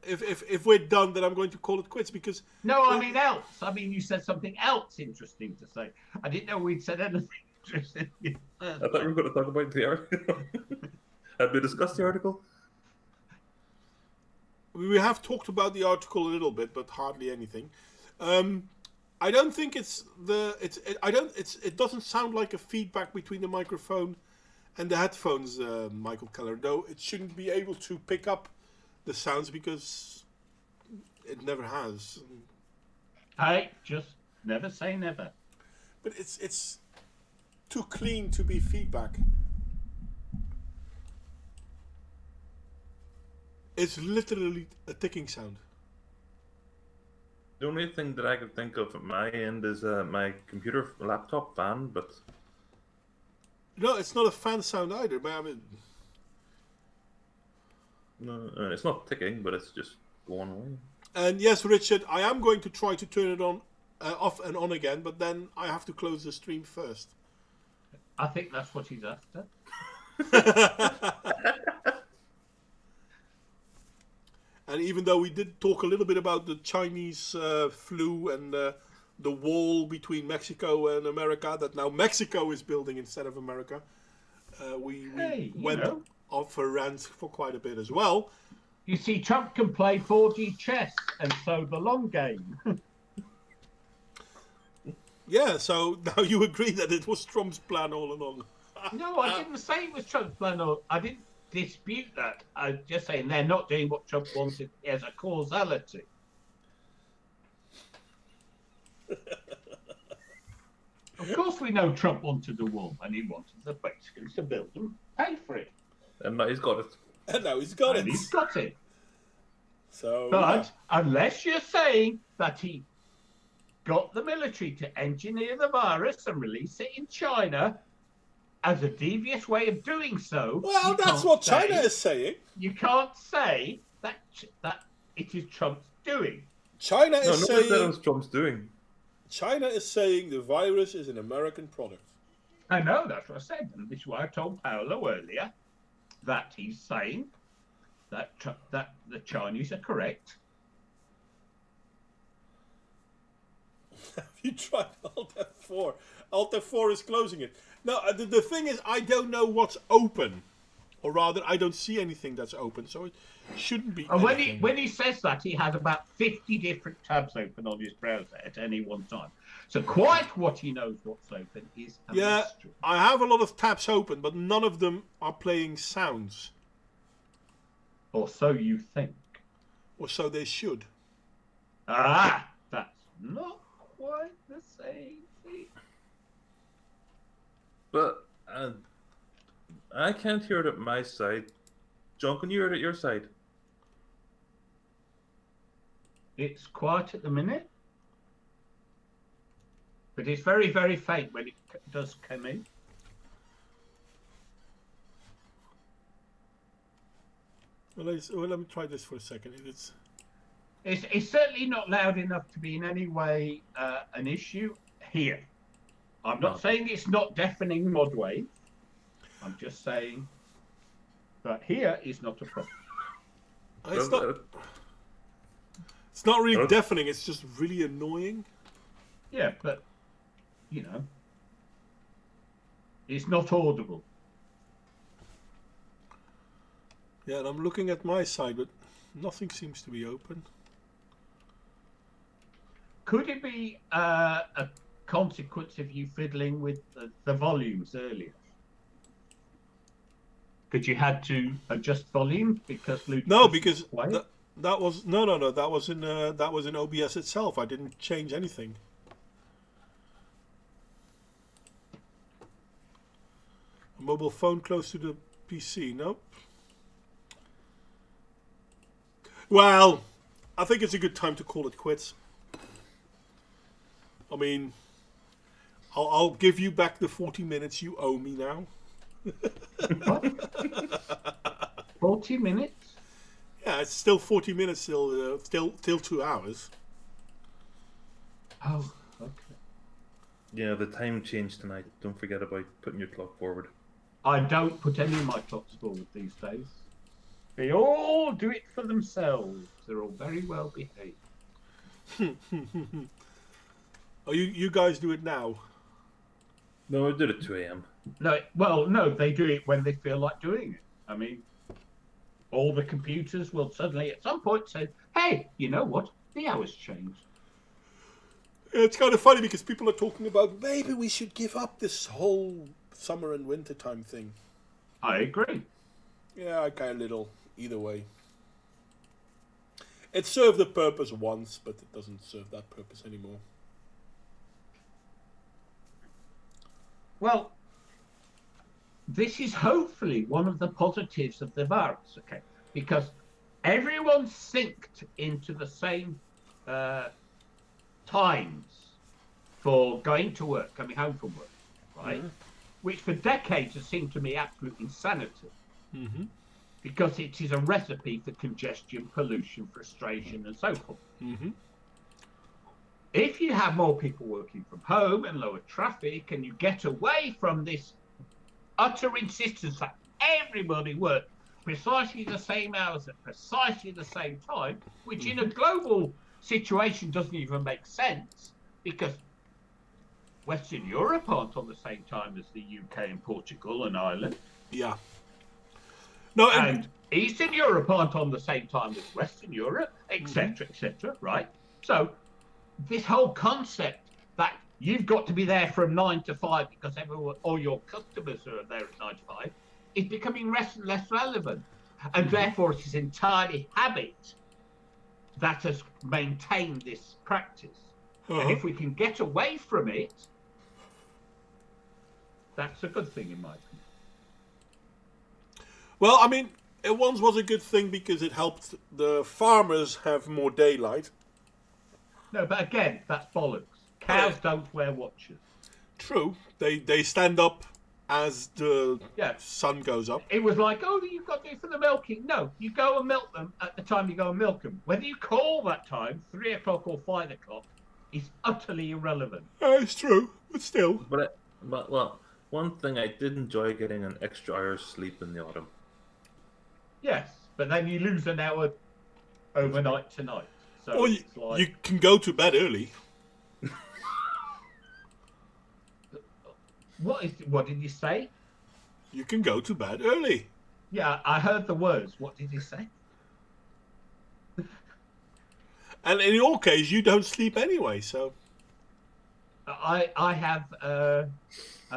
Speaker 1: if we're done, then I'm going to call it quits, because
Speaker 3: No, I mean else. I mean you said something else interesting to say. I didn't know we'd said anything interesting.
Speaker 2: I thought we were going to talk about the article. Have we discussed the article?
Speaker 1: we have talked about the article a little bit, but hardly anything. I don't think it doesn't sound like a feedback between the microphone and the headphones, Michael Keller. Though it shouldn't be able to pick up the sounds because it never has.
Speaker 3: I just never say never.
Speaker 1: But it's too clean to be feedback. It's literally a ticking sound.
Speaker 2: The only thing that I could think of at my end is my computer laptop fan, but
Speaker 1: No, it's not a fan sound either. But I mean,
Speaker 2: no, it's not ticking, but it's just going away.
Speaker 1: and yes, Richard, I am going to try to turn it on, off and on again, but then I have to close the stream first.
Speaker 3: I think that's what he's after.
Speaker 1: And even though we did talk a little bit about the Chinese flu and the wall between Mexico and America, that now Mexico is building instead of America, we went off a rant for quite a bit as well.
Speaker 3: You see, Trump can play 4G chess, and so the long game.
Speaker 1: Yeah, so now you agree that it was Trump's plan all along.
Speaker 3: No, I didn't say it was Trump's plan. I didn't dispute that. I'm just saying they're not doing what Trump wanted as a causality. Of course, we know Trump wanted a wall, and he wanted the basically to build and pay for it.
Speaker 2: And now he's got it.
Speaker 1: And now he's got
Speaker 3: And
Speaker 1: it.
Speaker 3: he's got it.
Speaker 1: So,
Speaker 3: But unless you're saying that he got the military to engineer the virus and release it in China as a devious way of doing so.
Speaker 1: well,
Speaker 3: you
Speaker 1: that's
Speaker 3: can't
Speaker 1: what
Speaker 3: say-
Speaker 1: China is saying.
Speaker 3: You can't say that it is Trump's doing.
Speaker 1: China
Speaker 2: No,
Speaker 1: is
Speaker 2: nobody said it
Speaker 1: saying
Speaker 2: was Trump's doing.
Speaker 1: China is saying the virus is an American product.
Speaker 3: I know, that's what I said. And this is why I told Paolo earlier that he's saying that that the Chinese are correct.
Speaker 1: Have you tried Alt F4? Alt F4 is closing it. No, the thing is, I don't know what's open. Or rather, I don't see anything that's open, so it shouldn't be
Speaker 3: And
Speaker 1: anything.
Speaker 3: when he says that, he has about 50 different tabs open on his browser at any one time. So quite what he knows what's open is a
Speaker 1: Yeah,
Speaker 3: mystery.
Speaker 1: I have a lot of tabs open, but none of them are playing sounds.
Speaker 3: Or so you think.
Speaker 1: Or so they should.
Speaker 3: Ah, that's not quite the same thing.
Speaker 2: But I can't hear it at my side. John, can you hear it at your side?
Speaker 3: It's quiet at the minute, but it's very, very faint when it does come in.
Speaker 1: Well, let me try this for a second.
Speaker 3: It's certainly not loud enough to be in any way an issue here. I'm not saying it's not deafening mod wave. I'm just saying that here is not a problem.
Speaker 1: It's not really deafening. It's just really annoying.
Speaker 3: Yeah, but it's not audible.
Speaker 1: Yeah, and I'm looking at my side, but nothing seems to be open.
Speaker 3: Could it be a consequence of you fiddling with the volumes earlier? Because you had to adjust volume because Ludicrous
Speaker 1: No, because
Speaker 3: quiet?
Speaker 1: that was no. That was in OBS itself. I didn't change anything. A mobile phone close to the PC. Nope. Well, I think it's a good time to call it quits. I mean, I'll give you back the 40 minutes you owe me now.
Speaker 3: What? 40 minutes?
Speaker 1: Yeah, it's still 40 minutes till 2 hours.
Speaker 3: Oh, okay.
Speaker 2: Yeah, the time changed tonight. Don't forget about putting your clock forward.
Speaker 3: I don't put any of my clocks forward these days. They all do it for themselves. They're all very well behaved.
Speaker 1: Oh, you guys do it now?
Speaker 2: No, I did it 2 a.m.
Speaker 3: No, they do it when they feel like doing it. I mean, all the computers will suddenly at some point say, hey, you know what? The hour's changed.
Speaker 1: It's kind of funny because people are talking about maybe we should give up this whole summer and winter time thing.
Speaker 3: I agree.
Speaker 1: Yeah, I care a little either way. It served the purpose once, but it doesn't serve that purpose anymore.
Speaker 3: Well, this is hopefully one of the positives of the virus, okay? Because everyone's synced into the same times for going to work, coming home from work, right? Mm-hmm. Which for decades has seemed to me absolute insanity.
Speaker 1: Mm-hmm.
Speaker 3: Because it is a recipe for congestion, pollution, frustration, and so forth.
Speaker 1: Mm-hmm.
Speaker 3: If you have more people working from home and lower traffic, and you get away from this utter insistence that everybody work precisely the same hours at precisely the same time, which in a global situation doesn't even make sense, because Western Europe aren't on the same time as the UK and Portugal and Ireland.
Speaker 1: Yeah. No,
Speaker 3: and Eastern Europe aren't on the same time as Western Europe, etc., etc., right? So this whole concept that you've got to be there from 9 to 5 because all your customers are there at 9 to 5 is becoming less and less relevant. And therefore it is entirely habit that has maintained this practice. And if we can get away from it, that's a good thing in my opinion.
Speaker 1: Well, I mean, it once was a good thing because it helped the farmers have more daylight.
Speaker 3: No, but again, that's bollocks. Cows don't wear watches.
Speaker 1: True. They stand up as the sun goes up.
Speaker 3: It was like, oh, you've got to do it for the milking. No, you go and milk them at the time you go and milk them. Whether you call that time 3 o'clock or 5 o'clock is utterly irrelevant.
Speaker 1: It's true, but still.
Speaker 2: But one thing I did enjoy getting an extra hour's sleep in the autumn.
Speaker 3: Yes, but then you lose an hour overnight tonight. So
Speaker 1: or you can go to bed early.
Speaker 3: What did you say?
Speaker 1: You can go to bed early.
Speaker 3: Yeah, I heard the words. What did you say?
Speaker 1: And in your case, you don't sleep anyway, so...
Speaker 3: I have a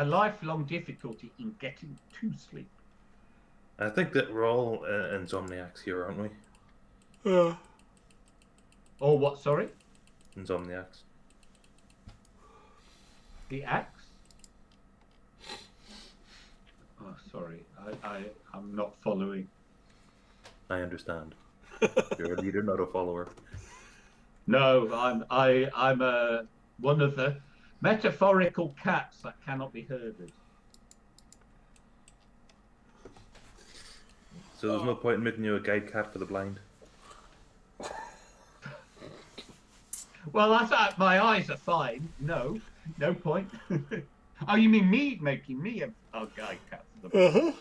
Speaker 3: lifelong difficulty in getting to sleep.
Speaker 2: I think that we're all insomniacs here, aren't we?
Speaker 3: Or what, sorry?
Speaker 2: Insomniacs.
Speaker 3: The axe? Oh, sorry. I'm not following.
Speaker 2: I understand. You're a leader, not a follower.
Speaker 3: No, I'm one of the metaphorical cats that cannot be herded.
Speaker 2: So there's no point in making you a guide cat for the blind.
Speaker 3: Well, my eyes are fine. No point. Oh, you mean me making me a guide cat for the blind?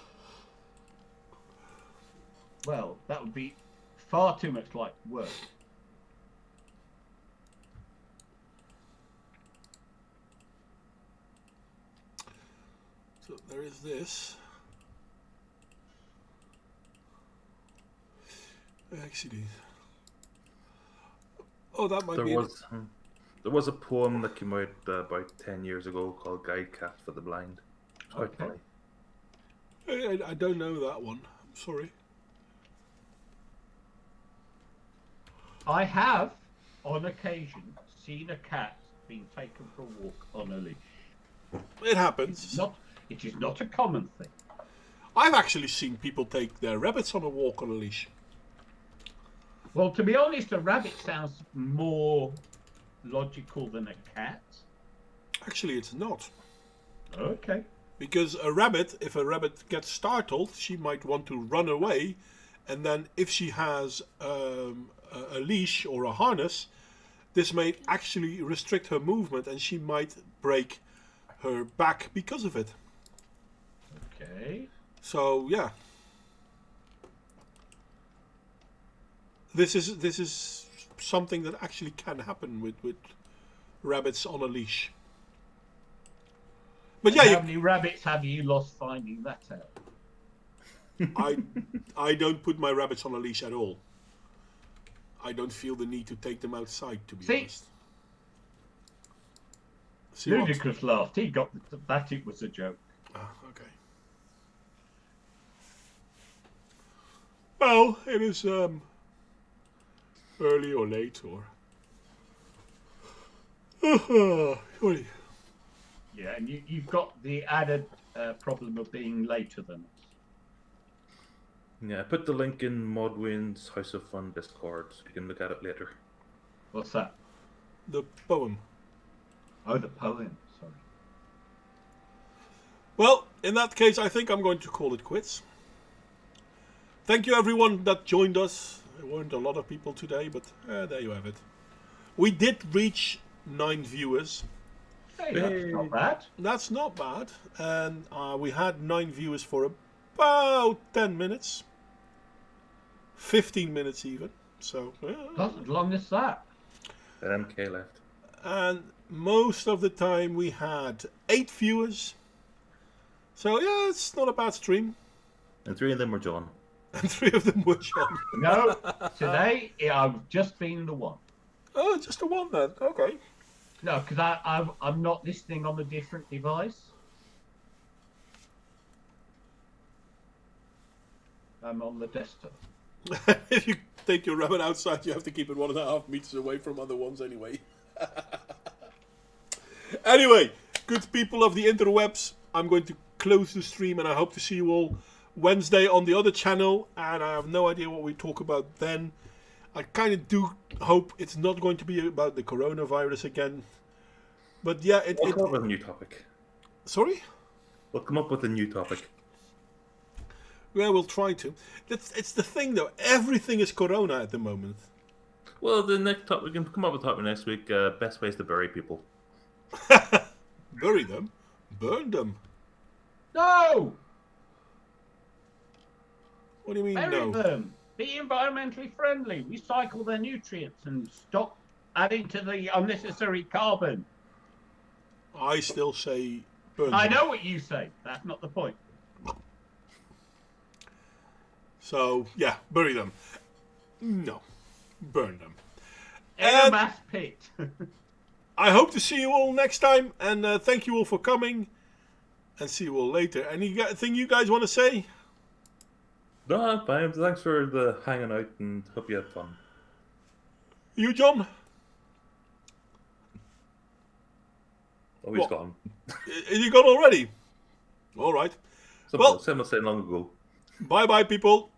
Speaker 3: Well, that would be far too much like work.
Speaker 1: So there is this. Actually, that might be.
Speaker 2: There was a poem that came out about 10 years ago called "Guide Cat for the Blind." It's quite funny.
Speaker 1: I don't know that one. I'm sorry.
Speaker 3: I have, on occasion, seen a cat being taken for a walk on a leash.
Speaker 1: It happens.
Speaker 3: It is not a common thing.
Speaker 1: I've actually seen people take their rabbits on a walk on a leash.
Speaker 3: Well, to be honest, a rabbit sounds more logical than a cat.
Speaker 1: Actually, it's not.
Speaker 3: Okay.
Speaker 1: Because if a rabbit gets startled, she might want to run away. And then if she has a leash or a harness, this may actually restrict her movement and she might break her back because of it.
Speaker 3: Okay.
Speaker 1: So, yeah. This is something that actually can happen with rabbits on a leash. But yeah,
Speaker 3: how many rabbits have you lost finding that out?
Speaker 1: I don't put my rabbits on a leash at all. I don't feel the need to take them outside, to be honest. See
Speaker 3: Ludicrous laughed. He got that. It was a joke.
Speaker 1: Ah, okay. Well, it is early or late or. Sorry.
Speaker 3: Yeah, and you've got the added problem of being later than us.
Speaker 2: Yeah, I put the link in Modwin's House of Fun Discord, so you can look at it later.
Speaker 3: What's that?
Speaker 1: The poem.
Speaker 3: Oh, the poem. Sorry.
Speaker 1: Well, in that case, I think I'm going to call it quits. Thank you, everyone that joined us. There weren't a lot of people today, but there you have it. We did reach 9 viewers.
Speaker 3: Hey, that's not bad.
Speaker 1: That's not bad. And we had 9 viewers for about 10 minutes. 15 minutes even. So,
Speaker 3: Not as long as that.
Speaker 2: And MK left.
Speaker 1: And most of the time we had 8 viewers. So, yeah, it's not a bad stream.
Speaker 2: And 3 of them were John.
Speaker 1: And 3 of them were John.
Speaker 3: No, today I've just been the one.
Speaker 1: Oh, just the one then. Okay.
Speaker 3: No, because I'm not listening on a different device. I'm on the desktop.
Speaker 1: If you take your rabbit outside, you have to keep it 1.5 meters away from other ones anyway. Anyway, good people of the interwebs, I'm going to close the stream and I hope to see you all Wednesday on the other channel. And I have no idea what we talk about then. I kind of do hope it's not going to be about the coronavirus again. But yeah,
Speaker 2: We'll come up with a new topic.
Speaker 1: Sorry?
Speaker 2: We'll come up with a new topic.
Speaker 1: Yeah, we'll try to. It's the thing though, everything is corona at the moment.
Speaker 2: Well, the next topic, we can come up with a topic next week. Best ways to bury people.
Speaker 1: Bury them? Burn them?
Speaker 3: No!
Speaker 1: What do you mean
Speaker 3: Bury
Speaker 1: no?
Speaker 3: them. Be environmentally friendly. Recycle their nutrients and stop adding to the unnecessary carbon.
Speaker 1: I still say burn
Speaker 3: I
Speaker 1: them.
Speaker 3: know what you say. That's not the point.
Speaker 1: So, yeah, bury them. No, burn them.
Speaker 3: In a mass pit.
Speaker 1: I hope to see you all next time, and thank you all for coming, and see you all later. Anything you guys want to say?
Speaker 2: No, I'm fine. Thanks for the hanging out, and hope you had fun.
Speaker 1: You, John?
Speaker 2: Oh, he's
Speaker 1: What?
Speaker 2: gone.
Speaker 1: Is you gone already? All right.
Speaker 2: Someone
Speaker 1: Well-
Speaker 2: said long ago.
Speaker 1: Bye-bye, people.